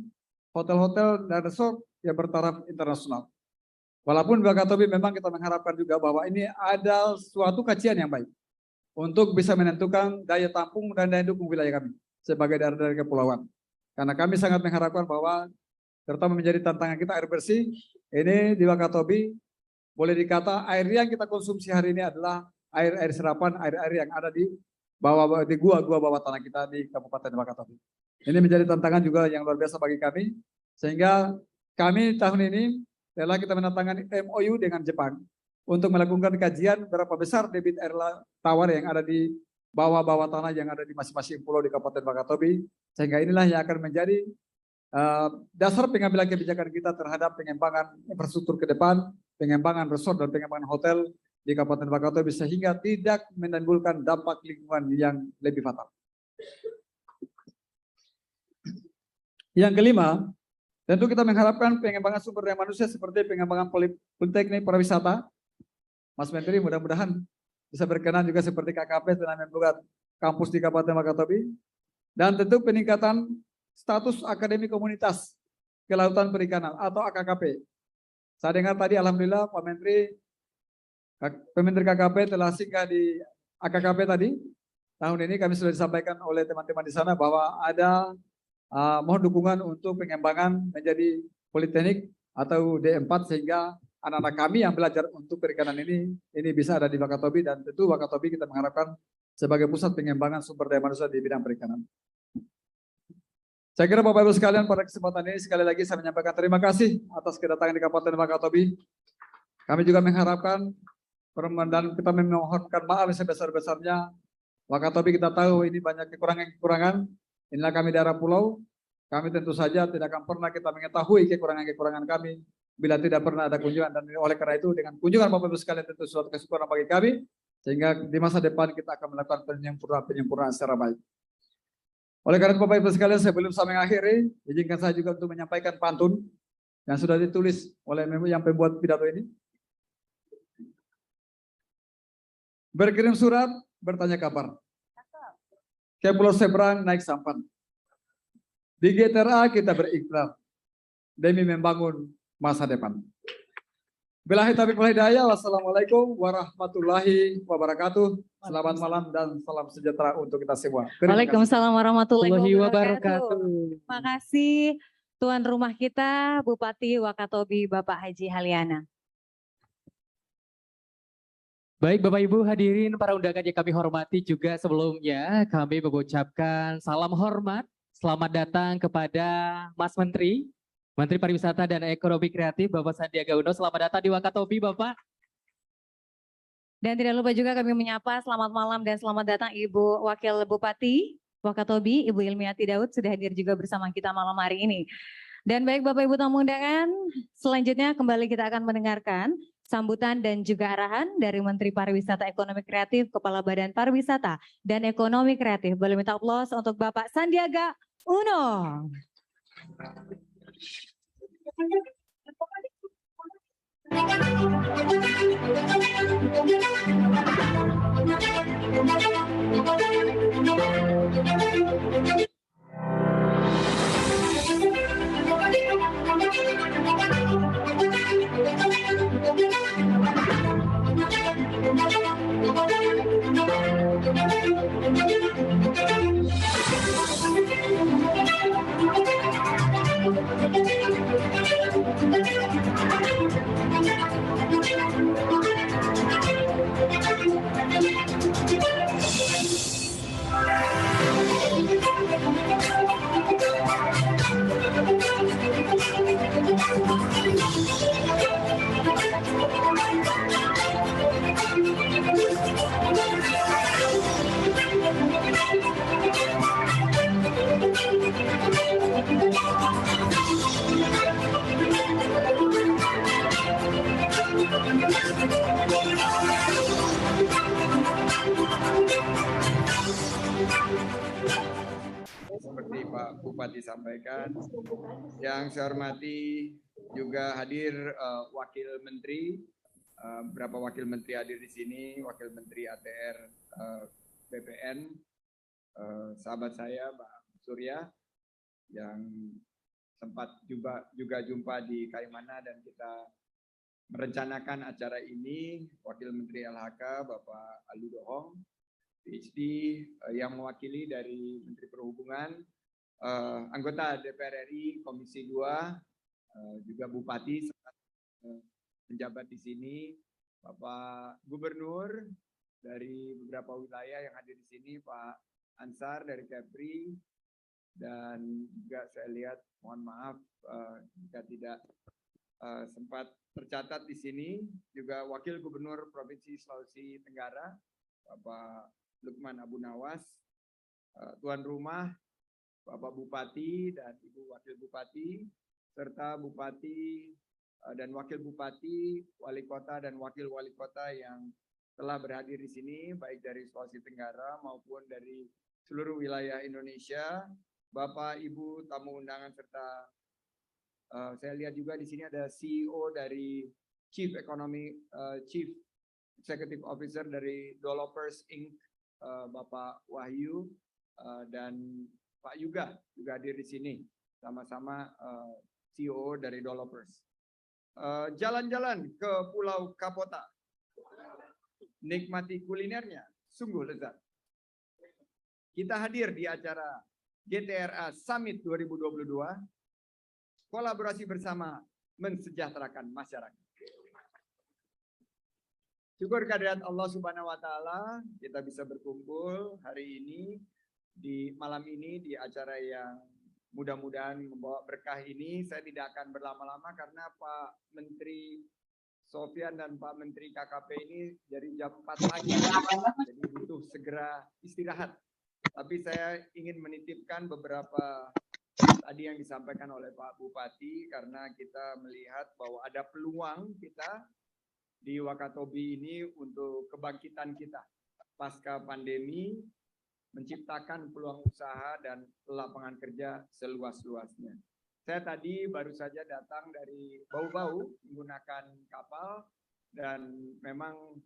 hotel-hotel dan resort yang bertaraf internasional. Walaupun Wakatobi memang kita mengharapkan juga bahwa ini ada suatu kajian yang baik untuk bisa menentukan daya tampung dan daya dukung wilayah kami sebagai daerah-daerah kepulauan. Karena kami sangat mengharapkan bahwa terutama menjadi tantangan kita air bersih, ini di Wakatobi boleh dikata air yang kita konsumsi hari ini adalah air serapan, air yang ada di bawah di gua-gua bawah tanah kita di Kabupaten Wakatobi. Ini menjadi tantangan juga yang luar biasa bagi kami, sehingga kami tahun ini telah kita menandatangani MOU dengan Jepang untuk melakukan kajian berapa besar debit air tawar yang ada di bawah-bawah tanah yang ada di masing-masing pulau di Kabupaten Wakatobi, sehingga inilah yang akan menjadi dasar pengambilan kebijakan kita terhadap pengembangan infrastruktur ke depan, pengembangan resort dan pengembangan hotel di Kabupaten Wakatobi sehingga tidak menimbulkan dampak lingkungan yang lebih fatal. Yang kelima, tentu kita mengharapkan pengembangan sumber daya manusia seperti pengembangan politeknik pariwisata. Mas Menteri mudah-mudahan bisa berkenan juga seperti KKP dalam membuat kampus di Kabupaten Wakatobi. Dan tentu peningkatan status Akademi Komunitas Kelautan Perikanan atau AKKP. Saya dengar tadi alhamdulillah Pak Menteri KKP telah singgah di AKKP tadi. Tahun ini kami sudah disampaikan oleh teman-teman di sana bahwa ada mohon dukungan untuk pengembangan menjadi politeknik atau D4 sehingga anak-anak kami yang belajar untuk perikanan ini bisa ada di Wakatobi dan tentu Wakatobi kita mengharapkan sebagai pusat pengembangan sumber daya manusia di bidang perikanan. Saya kira Bapak Ibu sekalian pada kesempatan ini sekali lagi saya menyampaikan terima kasih atas kedatangan di Kabupaten Wakatobi. Kami juga mengharapkan dan kita memohonkan maaf sebesar-besarnya. Wakatobi kita tahu ini banyak kekurangan-kekurangan. Inilah kami daerah pulau. Kami tentu saja tidak akan pernah kita mengetahui kekurangan-kekurangan kami bila tidak pernah ada kunjungan. Dan oleh karena itu dengan kunjungan Bapak Ibu sekalian tentu suatu kesyukuran bagi kami. Sehingga di masa depan kita akan melakukan penyempurnaan secara baik. Oleh karena itu Bapak Ibu sekalian sebelum saya mengakhiri, izinkan saya juga untuk menyampaikan pantun yang sudah ditulis oleh yang pembuat pidato ini. Berkirim surat, bertanya kabar. Ke pulau seberang naik sampan. Di GTRA kita berikrar demi membangun masa depan. Billahi taufiq wal hidayah. Wassalamualaikum warahmatullahi wabarakatuh. Selamat malam dan salam sejahtera untuk kita semua. Waalaikumsalam warahmatullahi wabarakatuh. Terima kasih tuan rumah kita Bupati Wakatobi Bapak Haji Haliana. Baik Bapak Ibu hadirin para undangan yang kami hormati juga sebelumnya kami mengucapkan salam hormat. Selamat datang kepada Mas Menteri Pariwisata dan Ekonomi Kreatif Bapak Sandiaga Uno. Selamat datang di Wakatobi Bapak. Dan tidak lupa juga kami menyapa selamat malam dan selamat datang Ibu Wakil Bupati Wakatobi, Ibu Ilmiati Daud sudah hadir juga bersama kita malam hari ini. Dan baik Bapak Ibu tamu undangan, selanjutnya kembali kita akan mendengarkan sambutan dan juga arahan dari Menteri Pariwisata Ekonomi Kreatif, Kepala Badan Pariwisata dan Ekonomi Kreatif. Boleh minta aplaus untuk Bapak Sandiaga Uno. Bupati sampaikan. Yang saya hormati juga hadir Wakil Menteri, beberapa Wakil Menteri hadir di sini, Wakil Menteri ATR BPN, sahabat saya Pak Surya yang sempat juga jumpa di Kaimana dan kita merencanakan acara ini, Wakil Menteri LHK Bapak Alu Dohong, PhD yang mewakili dari Menteri Perhubungan, anggota DPR RI Komisi 2, juga Bupati, penjabat di sini, Bapak Gubernur dari beberapa wilayah yang hadir di sini, Pak Ansar dari Kepri, dan juga saya lihat, mohon maaf jika tidak sempat tercatat di sini, juga Wakil Gubernur Provinsi Sulawesi Tenggara, Bapak Lukman Abu Nawas, tuan rumah, Bapak Bupati dan Ibu Wakil Bupati, serta Bupati dan Wakil Bupati, Wali Kota dan Wakil Wali Kota yang telah berhadir di sini, baik dari Sulawesi Tenggara maupun dari seluruh wilayah Indonesia, Bapak Ibu tamu undangan serta saya lihat juga di sini ada CEO dari Chief Executive Officer dari Developers Inc. Bapak Wahyu dan Pak Yuga juga hadir di sini, sama-sama CEO dari Developers. Jalan-jalan ke Pulau Kapota, nikmati kulinernya, sungguh lezat. Kita hadir di acara GTRA Summit 2022, kolaborasi bersama mensejahterakan masyarakat. Syukur kehadirat Allah Subhanahu wa Ta'ala, kita bisa berkumpul hari ini, di malam ini, di acara yang mudah-mudahan membawa berkah ini. Saya tidak akan berlama-lama karena Pak Menteri Sofyan dan Pak Menteri KKP ini dari jam 4 pagi, jadi butuh segera istirahat. Tapi saya ingin menitipkan beberapa tadi yang disampaikan oleh Pak Bupati, karena kita melihat bahwa ada peluang kita di Wakatobi ini untuk kebangkitan kita pasca pandemi, menciptakan peluang usaha dan lapangan kerja seluas-luasnya. Saya tadi baru saja datang dari Bau-Bau menggunakan kapal dan memang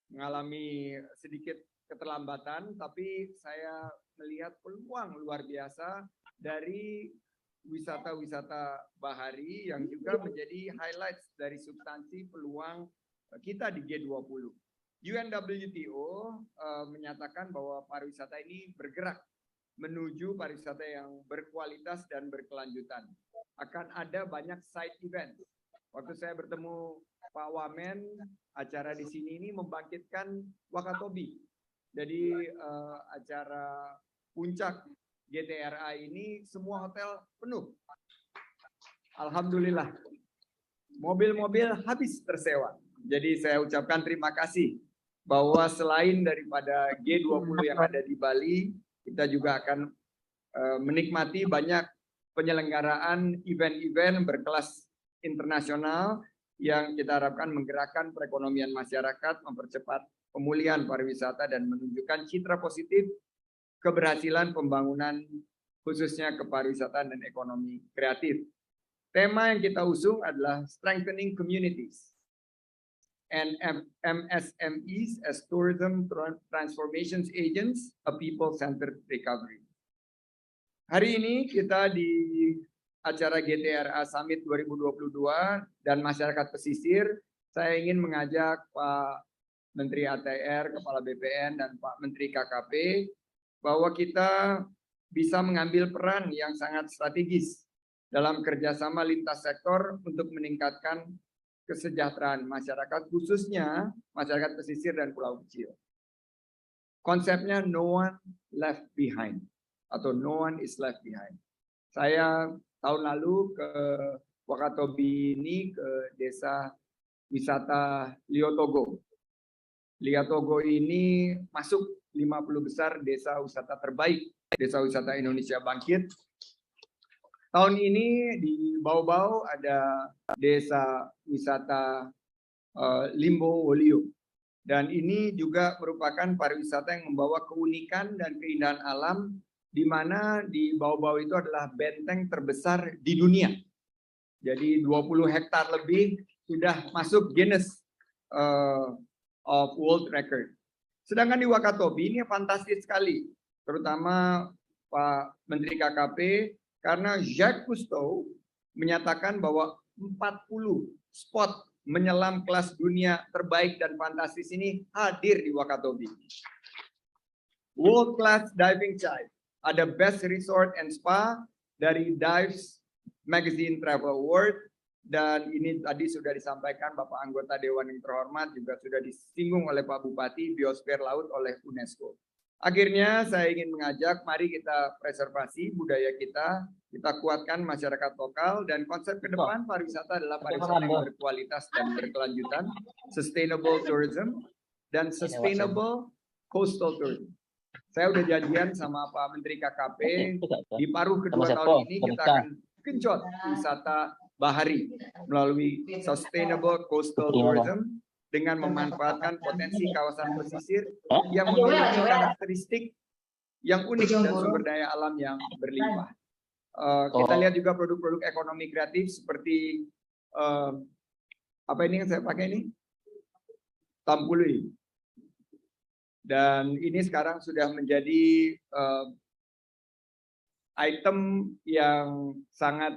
mengalami sedikit keterlambatan, tapi saya melihat peluang luar biasa dari wisata-wisata bahari yang juga menjadi highlights dari substansi peluang kita di G20. UNWTO menyatakan bahwa pariwisata ini bergerak menuju pariwisata yang berkualitas dan berkelanjutan. Akan ada banyak side event. Waktu saya bertemu Pak Wamen, acara di sini ini membangkitkan Wakatobi. Jadi acara puncak GTRA ini semua hotel penuh. Alhamdulillah. Mobil-mobil habis tersewa. Jadi saya ucapkan terima kasih bahwa selain daripada G20 yang ada di Bali, kita juga akan menikmati banyak penyelenggaraan event-event berkelas internasional yang kita harapkan menggerakkan perekonomian masyarakat, mempercepat pemulihan pariwisata dan menunjukkan citra positif keberhasilan pembangunan khususnya kepariwisataan dan ekonomi kreatif. Tema yang kita usung adalah Strengthening Communities and MSMEs as Tourism Transformation Agents, a People-Centered Recovery. Hari ini kita di acara GTRA Summit 2022 dan masyarakat pesisir, saya ingin mengajak Pak Menteri ATR, Kepala BPN, dan Pak Menteri KKP bahwa kita bisa mengambil peran yang sangat strategis dalam kerjasama lintas sektor untuk meningkatkan kesejahteraan masyarakat, khususnya masyarakat pesisir dan pulau kecil. Konsepnya no one left behind atau no one is left behind. Saya tahun lalu ke Wakatobi ini, ke desa wisata Liotogo. Liotogo ini masuk 50 besar desa wisata terbaik, desa wisata Indonesia Bangkit. Tahun ini di Bau-Bau ada desa wisata Limbo Wolio. Dan ini juga merupakan pariwisata yang membawa keunikan dan keindahan alam di mana di bawah-bawah itu adalah benteng terbesar di dunia. Jadi 20 hektar lebih sudah masuk Guinness of World Record. Sedangkan di Wakatobi ini fantastis sekali, terutama Pak Menteri KKP, karena Jacques Cousteau menyatakan bahwa 40 spot menyelam kelas dunia terbaik dan fantastis ini hadir di Wakatobi. World Class Diving Site, ada Best Resort and Spa dari Dives Magazine Travel Award, dan ini tadi sudah disampaikan Bapak anggota Dewan yang terhormat, juga sudah disinggung oleh Pak Bupati, biosfer laut oleh UNESCO. Akhirnya saya ingin mengajak, mari kita preservasi budaya kita kuatkan masyarakat lokal, dan konsep ke depan pariwisata adalah pariwisata yang berkualitas dan berkelanjutan, sustainable tourism, dan sustainable coastal tourism. Saya udah janjian sama Pak Menteri KKP, di paruh kedua tahun ini kita akan genjot wisata bahari melalui sustainable coastal tourism dengan memanfaatkan potensi kawasan pesisir yang memiliki karakteristik yang unik dan sumber daya alam yang berlimpah. Kita lihat juga produk-produk ekonomi kreatif seperti apa ini yang saya pakai ini? Tampului. Dan ini sekarang sudah menjadi item yang sangat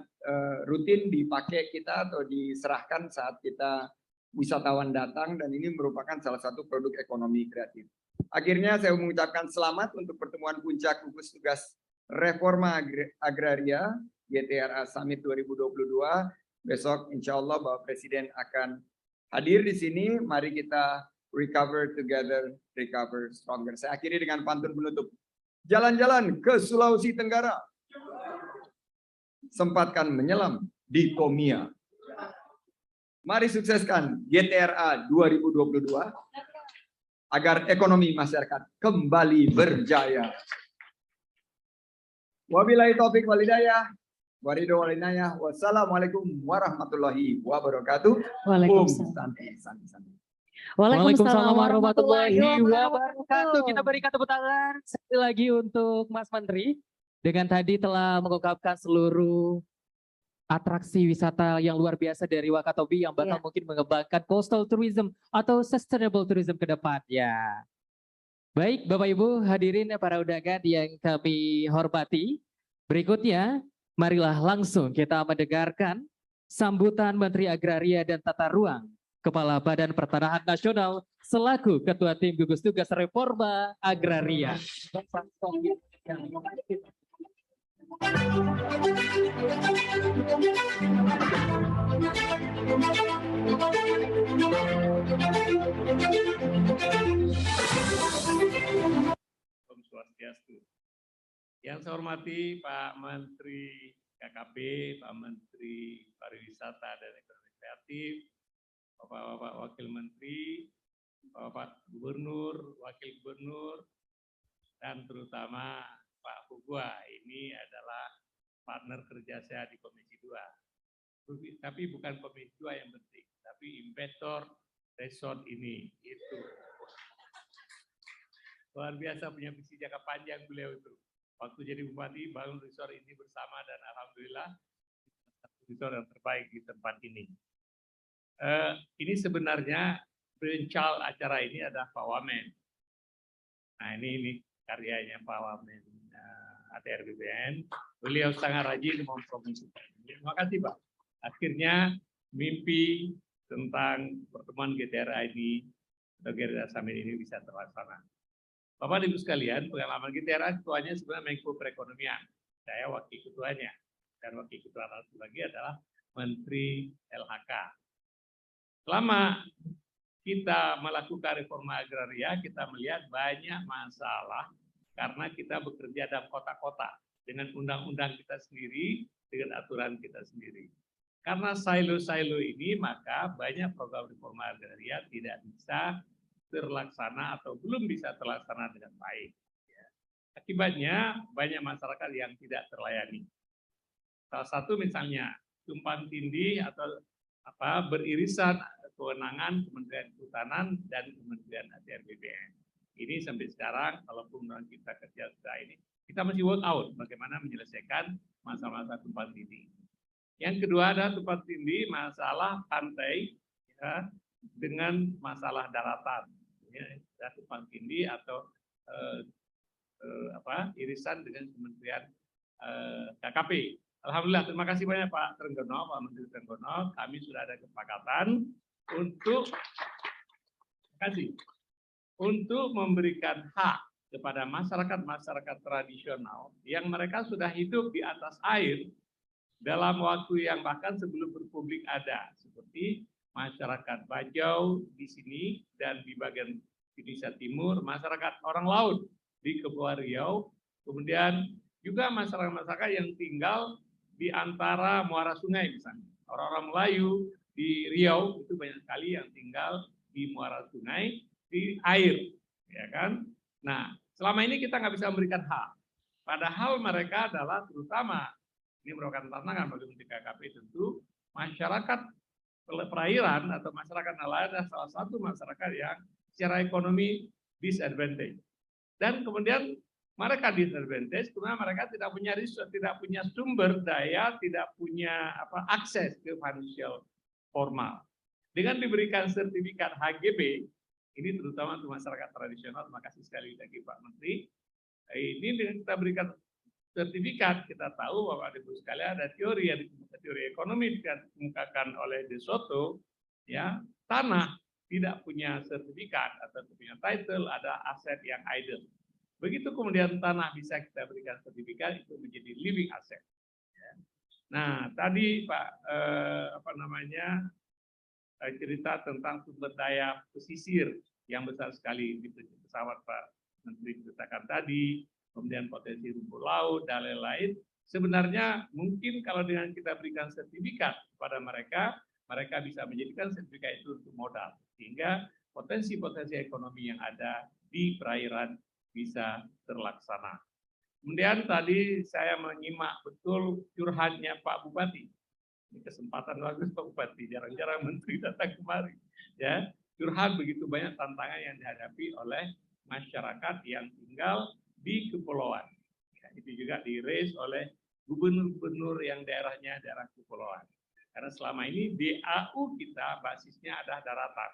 rutin dipakai kita atau diserahkan saat kita wisatawan datang, dan ini merupakan salah satu produk ekonomi kreatif. Akhirnya saya mengucapkan selamat untuk pertemuan puncak gugus tugas Reforma Agraria GTRA Summit 2022. Besok insya Allah Bapak Presiden akan hadir di sini. Mari kita recover together, recover stronger. Saya akhiri dengan pantun penutup. Jalan-jalan ke Sulawesi Tenggara, sempatkan menyelam di Tomia. Mari sukseskan GTRA 2022 agar ekonomi masyarakat kembali berjaya. Wabillahi taufik wal hidayah. Wassalamualaikum warahmatullahi wabarakatuh. Waalaikumsalam warahmatullahi wabarakatuh. Kita berikan tepuk tangan sekali lagi untuk Mas Menteri. Dengan tadi telah mengungkapkan seluruh atraksi wisata yang luar biasa dari Wakatobi yang bakal mungkin mengembangkan coastal tourism atau sustainable tourism ke depan. Ya. Baik Bapak Ibu hadirin para undangan yang kami hormati. Berikutnya marilah langsung kita mendengarkan sambutan Menteri Agraria dan Tata Ruang, Kepala Badan Pertanahan Nasional selaku Ketua Tim Gugus Tugas Reforma Agraria. Om Swastiastu. Yang saya hormati Pak Menteri KKP, Pak Menteri Pariwisata dan Ekonomi Kreatif, Bapak-Bapak Wakil Menteri, Bapak Gubernur, Wakil Gubernur, dan terutama Pak Hugua. Ini adalah partner kerja saya di Komisi 2. Tapi bukan Komisi 2 yang penting, tapi investor resort ini. Itu luar biasa, punya visi jangka panjang beliau itu. Waktu jadi bupati bangun resort ini bersama, dan alhamdulillah resort yang terbaik di tempat ini. Ini sebenarnya perencal acara ini adalah Pak Wamen. Nah ini karyanya Pak Wamen ATR BPN. Beliau sangat rajin mempromosikan. Terima kasih Pak. Akhirnya mimpi tentang pertemuan GTRA ini atau GTRA Summit ini bisa terlaksana. Bapak Ibu sekalian, pengalaman GTRA ketuanya sebenarnya Menko Perekonomian. Saya wakil ketuanya, dan wakil ketua lagi adalah Menteri LHK. Selama kita melakukan reforma agraria, kita melihat banyak masalah karena kita bekerja dalam kota-kota dengan undang-undang kita sendiri, dengan aturan kita sendiri. Karena silo-silo ini, maka banyak program reforma agraria tidak bisa terlaksana atau belum bisa terlaksana dengan baik. Akibatnya banyak masyarakat yang tidak terlayani. Salah satu misalnya tumpang tindih atau beririsan kewenangan Kementerian Kehutanan dan Kementerian ATR BPN. Ini sampai sekarang, kalaupun kita kerja sudah ini kita mesti work out bagaimana menyelesaikan masalah-masalah tumpang tindih. Yang kedua adalah tumpang tindih masalah pantai ya, dengan masalah daratan, ya, tumpang tindih atau irisan dengan Kementerian KKP. Alhamdulillah, terima kasih banyak Pak Trenggono, Pak Menteri Trenggono. Kami sudah ada kesepakatan untuk memberikan hak kepada masyarakat tradisional yang mereka sudah hidup di atas air dalam waktu yang bahkan sebelum berpublik ada, seperti masyarakat Bajau di sini dan di bagian Indonesia Timur, masyarakat orang laut di Kepulauan Riau, kemudian juga masyarakat yang tinggal di antara muara sungai misalnya. Orang-orang Melayu di Riau itu banyak sekali yang tinggal di muara sungai, di air, ya kan? Nah, selama ini kita nggak bisa memberikan hak. Padahal mereka adalah terutama, ini merupakan tantangan bagi Menteri KKP tentu, masyarakat perairan atau masyarakat nelayan adalah salah satu masyarakat yang secara ekonomi disadvantage. Dan kemudian mereka disadvantage karena mereka tidak punya resource, tidak punya sumber daya, tidak punya akses ke financial formal. Dengan diberikan sertifikat HGB, ini terutama untuk masyarakat tradisional, terima kasih sekali lagi Pak Menteri. Ini dengan kita berikan sertifikat, kita tahu bahwa Ibu sekalian ada teori ekonomi dikemukakan oleh De Soto, ya, tanah tidak punya sertifikat atau punya title, ada aset yang idle. Begitu kemudian tanah bisa kita berikan sertifikat, itu menjadi living asset. Nah, tadi Pak cerita tentang sumber daya pesisir yang besar sekali di pesawat Pak Menteri ceritakan tadi, kemudian potensi rumput laut dan lain-lain. Sebenarnya mungkin kalau dengan kita berikan sertifikat kepada mereka, mereka bisa menjadikan sertifikat itu untuk modal, sehingga potensi-potensi ekonomi yang ada di perairan bisa terlaksana. Kemudian tadi saya menyimak betul curhatnya Pak Bupati. Ini kesempatan bagus Pak Bupati, jarang-jarang Menteri datang kemari. Ya, curhat begitu banyak tantangan yang dihadapi oleh masyarakat yang tinggal di kepulauan. Ya, itu juga diraise oleh gubernur-gubernur yang daerahnya daerah kepulauan. Karena selama ini DAU kita basisnya adalah daratan.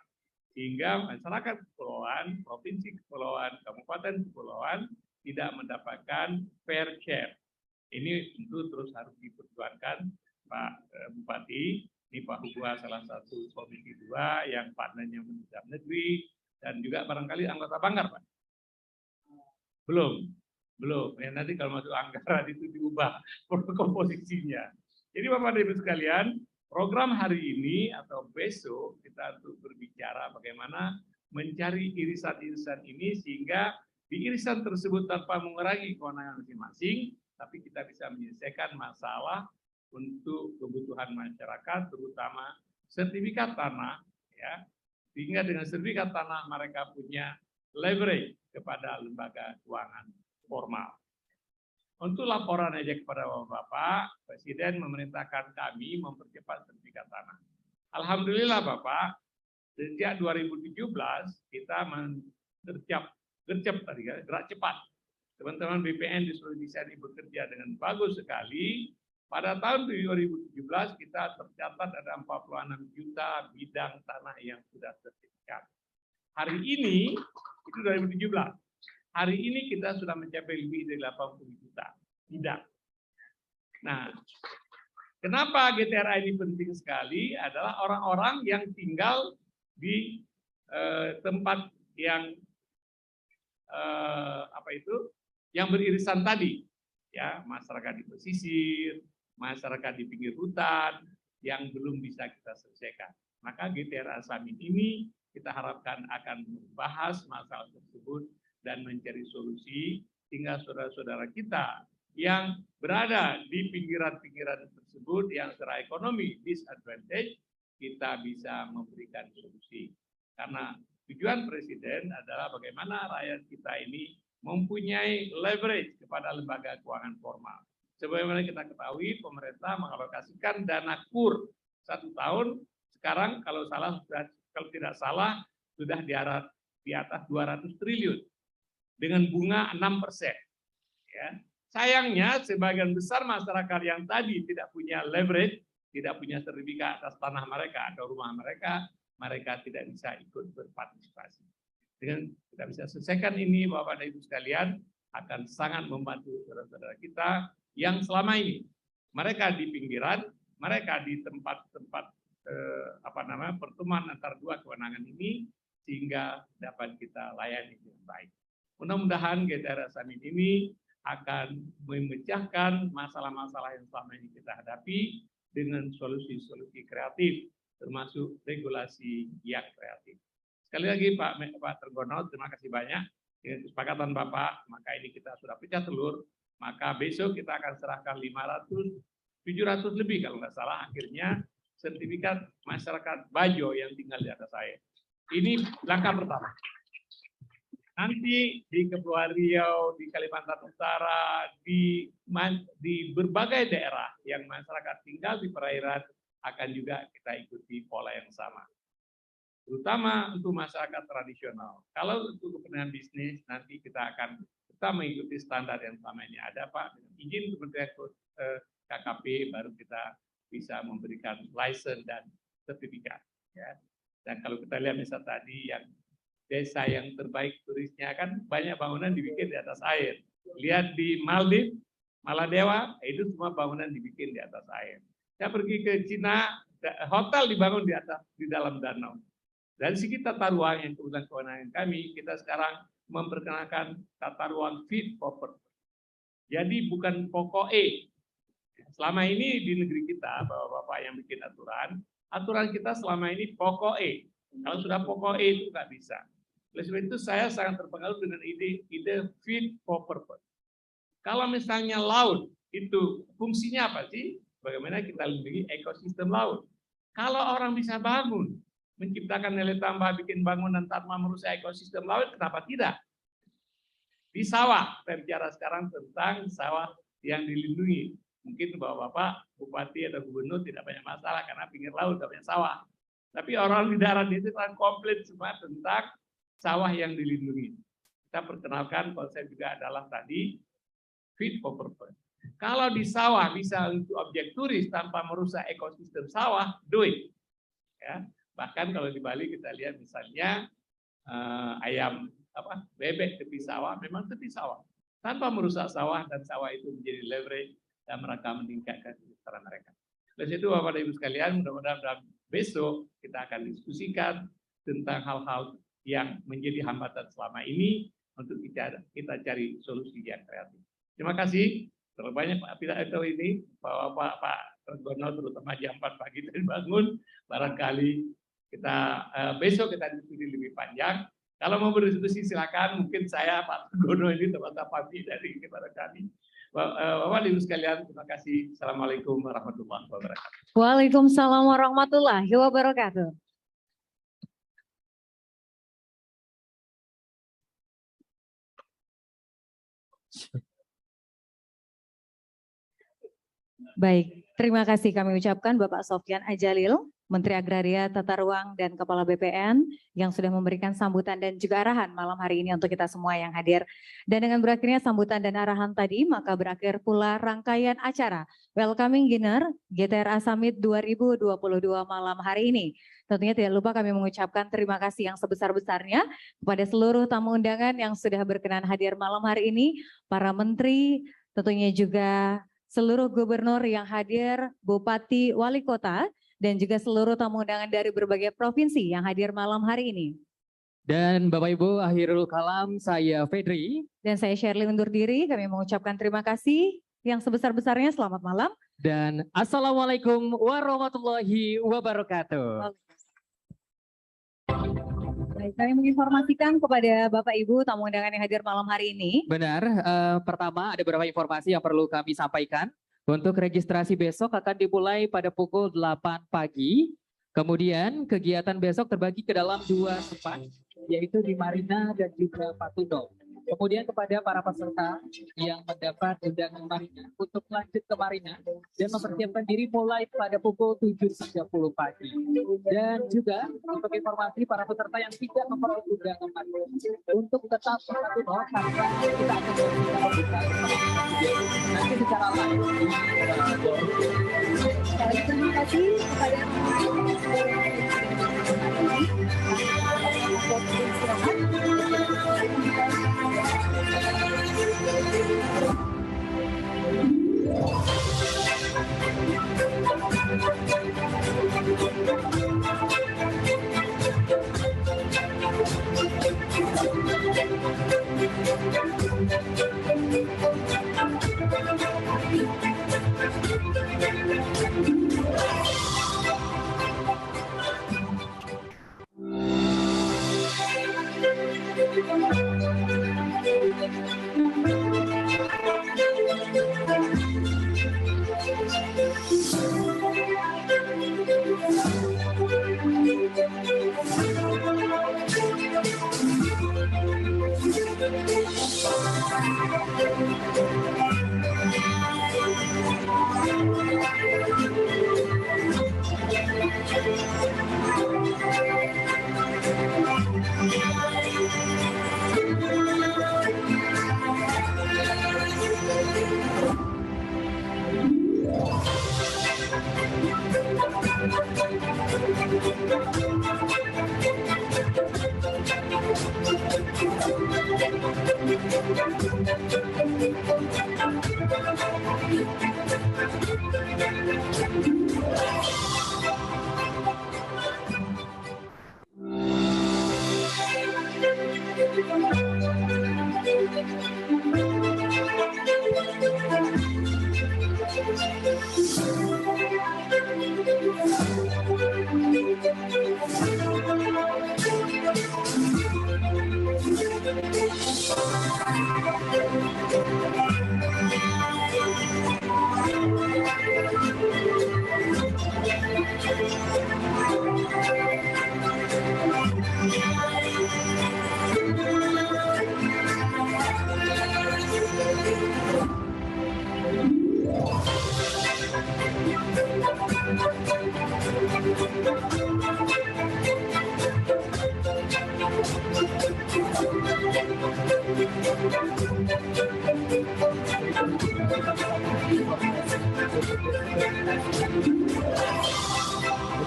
Sehingga masyarakat kepulauan, provinsi kepulauan, kabupaten kepulauan tidak mendapatkan fair share. Ini tentu terus harus diperjuangkan Pak Bupati. Ini Pak Hugua salah satu komisi 2 yang partnernya Menteri Negeri dan juga barangkali anggota Banggar, Pak. Belum. Ya, nanti kalau masuk anggaran itu diubah komposisinya. Jadi Bapak dan Ibu sekalian, program hari ini atau besok kita untuk berbicara bagaimana mencari irisan-irisan ini sehingga di irisan tersebut tanpa mengurangi kewenangan masing-masing, tapi kita bisa menyelesaikan masalah untuk kebutuhan masyarakat, terutama sertifikat tanah, ya, sehingga dengan sertifikat tanah mereka punya leverage kepada lembaga keuangan formal. Untuk laporan aja kepada Bapak, Presiden memerintahkan kami mempercepat sertifikat tanah. Alhamdulillah Bapak, sejak 2017 kita gerak cepat. Teman-teman BPN di seluruh Indonesia ini bekerja dengan bagus sekali. Pada tahun 2017 kita tercatat ada 46 juta bidang tanah yang sudah sertifikat. Hari ini, itu 2017. Hari ini kita sudah mencapai lebih dari 80 juta bidang. Nah, kenapa GTRA ini penting sekali adalah orang-orang yang tinggal di tempat yang yang beririsan tadi, ya, masyarakat di pesisir, masyarakat di pinggir hutan yang belum bisa kita selesaikan. Maka GTRA Summit ini kita harapkan akan membahas masalah tersebut dan mencari solusi sehingga saudara-saudara kita yang berada di pinggiran-pinggiran tersebut yang secara ekonomi disadvantage, kita bisa memberikan solusi. Karena tujuan Presiden adalah bagaimana rakyat kita ini mempunyai leverage kepada lembaga keuangan formal. Sebagaimana kita ketahui, pemerintah mengalokasikan dana KUR 1 tahun, sekarang kalau tidak salah sudah di atas 200 triliun dengan bunga 6%. Ya. Sayangnya sebagian besar masyarakat yang tadi tidak punya leverage, tidak punya sertifikat atas tanah mereka atau rumah mereka, mereka tidak bisa ikut berpartisipasi. Dengan kita bisa selesaikan ini, Bapak dan Ibu sekalian, akan sangat membantu saudara-saudara kita yang selama ini mereka di pinggiran, mereka di tempat-tempat pertemuan antara dua kewenangan ini, sehingga dapat kita layani dengan baik. Mudah-mudahan GTR Summit ini akan memecahkan masalah-masalah yang selama ini kita hadapi dengan solusi-solusi kreatif, termasuk regulasi yang kreatif. Sekali lagi Pak Trenggono, terima kasih banyak. Dengan kesepakatan Bapak, maka ini kita sudah pecah telur, maka besok kita akan serahkan 700 lebih kalau nggak salah, akhirnya sertifikat masyarakat Bajo yang tinggal di atas air. Ini langkah pertama. Nanti di Kepulauan Riau, di Kalimantan Utara, di berbagai daerah yang masyarakat tinggal di perairan akan juga kita ikuti pola yang sama. Terutama untuk masyarakat tradisional. Kalau untuk kepentingan bisnis, nanti kita mengikuti standar yang selama ini ada, Pak. Dengan izin Kementerian KKP, baru kita bisa memberikan license dan sertifikat. Ya. Dan kalau kita lihat misal tadi yang desa yang terbaik turisnya kan banyak bangunan dibikin di atas air. Lihat di Maldives, Maladewa, itu semua bangunan dibikin di atas air. Saya pergi ke Cina, hotel dibangun di dalam danau. Dari segi tata ruang yang kebetulan kewenangan kami, kita sekarang memperkenalkan tata ruang fit for purpose. Jadi bukan pokok E. Selama ini di negeri kita, Bapak-Bapak yang bikin aturan kita selama ini pokok E. Kalau sudah pokok E itu nggak bisa. Oleh sebab itu saya sangat terpengaruh dengan ide fit for purpose. Kalau misalnya laut, itu fungsinya apa sih? Bagaimana kita lindungi ekosistem laut. Kalau orang bisa bangun, menciptakan nilai tambah, bikin bangunan tanpa merusak ekosistem laut, kenapa tidak? Di sawah, kita bicara sekarang tentang sawah yang dilindungi. Mungkin Bapak-Bapak, Bupati atau Gubernur tidak banyak masalah karena pinggir laut tidak banyak sawah. Tapi orang di darat itu kan komplit semua tentang sawah yang dilindungi. Kita perkenalkan konsep juga adalah tadi fit for purpose. Kalau di sawah bisa untuk objek turis tanpa merusak ekosistem sawah, do it. Ya. Bahkan kalau di Bali kita lihat misalnya ayam bebek tepi sawah, memang tepi sawah. Tanpa merusak sawah dan sawah itu menjadi leverage dan mereka meningkatkan kesejahteraan mereka. Dari situ Bapak dan Ibu sekalian, mudah-mudahan besok kita akan diskusikan tentang hal-hal yang menjadi hambatan selama ini untuk kita cari solusi yang kreatif. Terima kasih. Terlalu banyak pidato ini, Pak Trenggono terutama jam 4 pagi dan bangun, barangkali kita besok kita diskusi lebih panjang. Kalau mau berdiskusi silakan, mungkin saya Pak Trenggono ini teman-teman pagi dari kepada kami. Bapak Ibu sekalian, terima kasih. Assalamualaikum warahmatullahi wabarakatuh. Waalaikumsalam warahmatullahi wabarakatuh. Baik, terima kasih kami ucapkan Bapak Sofyan Ajalil, Menteri Agraria, Tata Ruang, dan Kepala BPN yang sudah memberikan sambutan dan juga arahan malam hari ini untuk kita semua yang hadir. Dan dengan berakhirnya sambutan dan arahan tadi, maka berakhir pula rangkaian acara Welcoming Dinner GTRA Summit 2022 malam hari ini. Tentunya tidak lupa kami mengucapkan terima kasih yang sebesar-besarnya kepada seluruh tamu undangan yang sudah berkenan hadir malam hari ini, para menteri, tentunya juga seluruh gubernur yang hadir, bupati, wali kota, dan juga seluruh tamu undangan dari berbagai provinsi yang hadir malam hari ini. Dan Bapak Ibu, akhirul kalam, saya Fedri. Dan saya Shirley undur diri, kami mengucapkan terima kasih yang sebesar-besarnya, selamat malam. Dan Assalamualaikum warahmatullahi wabarakatuh. Baik, kami menginformasikan kepada Bapak Ibu tamu undangan yang hadir malam hari ini. Benar, pertama ada beberapa informasi yang perlu kami sampaikan. Untuk registrasi besok akan dimulai pada pukul 8 pagi. Kemudian kegiatan besok terbagi ke dalam 2 tempat, yaitu di Marina dan juga Patuno. Kemudian kepada para peserta yang mendapat undangan Marina untuk lanjut ke Marina dan mempersiapkan diri mulai pada pukul 7.30 pagi. Dan juga untuk informasi para peserta yang tidak memperoleh undangan Marina untuk tetap mematuhi bahwa karena kita akan melakukan pembukaan nanti secara live di Terima kasih kepada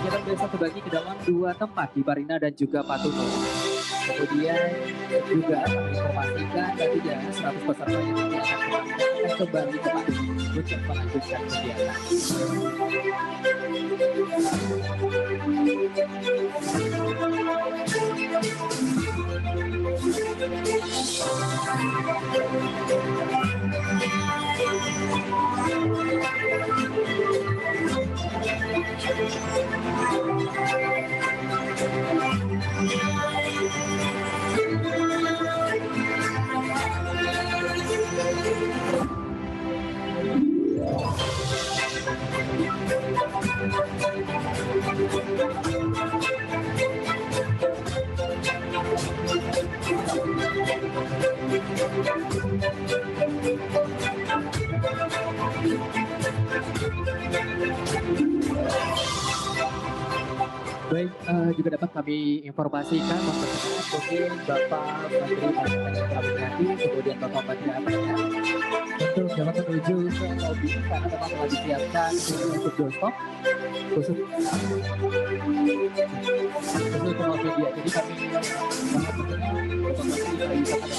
kegiatan biasa terbagi ke dalam 2 tempat di Marina dan juga Patuno. Kemudian juga kami informasikan tentunya 100 peserta yang nanti akan kembali ke Marina untuk melanjutkan kegiatan. Baik, juga dapat kami informasikan mungkin Bapak Menteri Koordinasi, kemudian Bapak Menteri Apanya untuk dapat menuju ke lobi karena memang telah disiapkan untuk doorstop khusus untuk media. Jadi kami sangat berterima kasih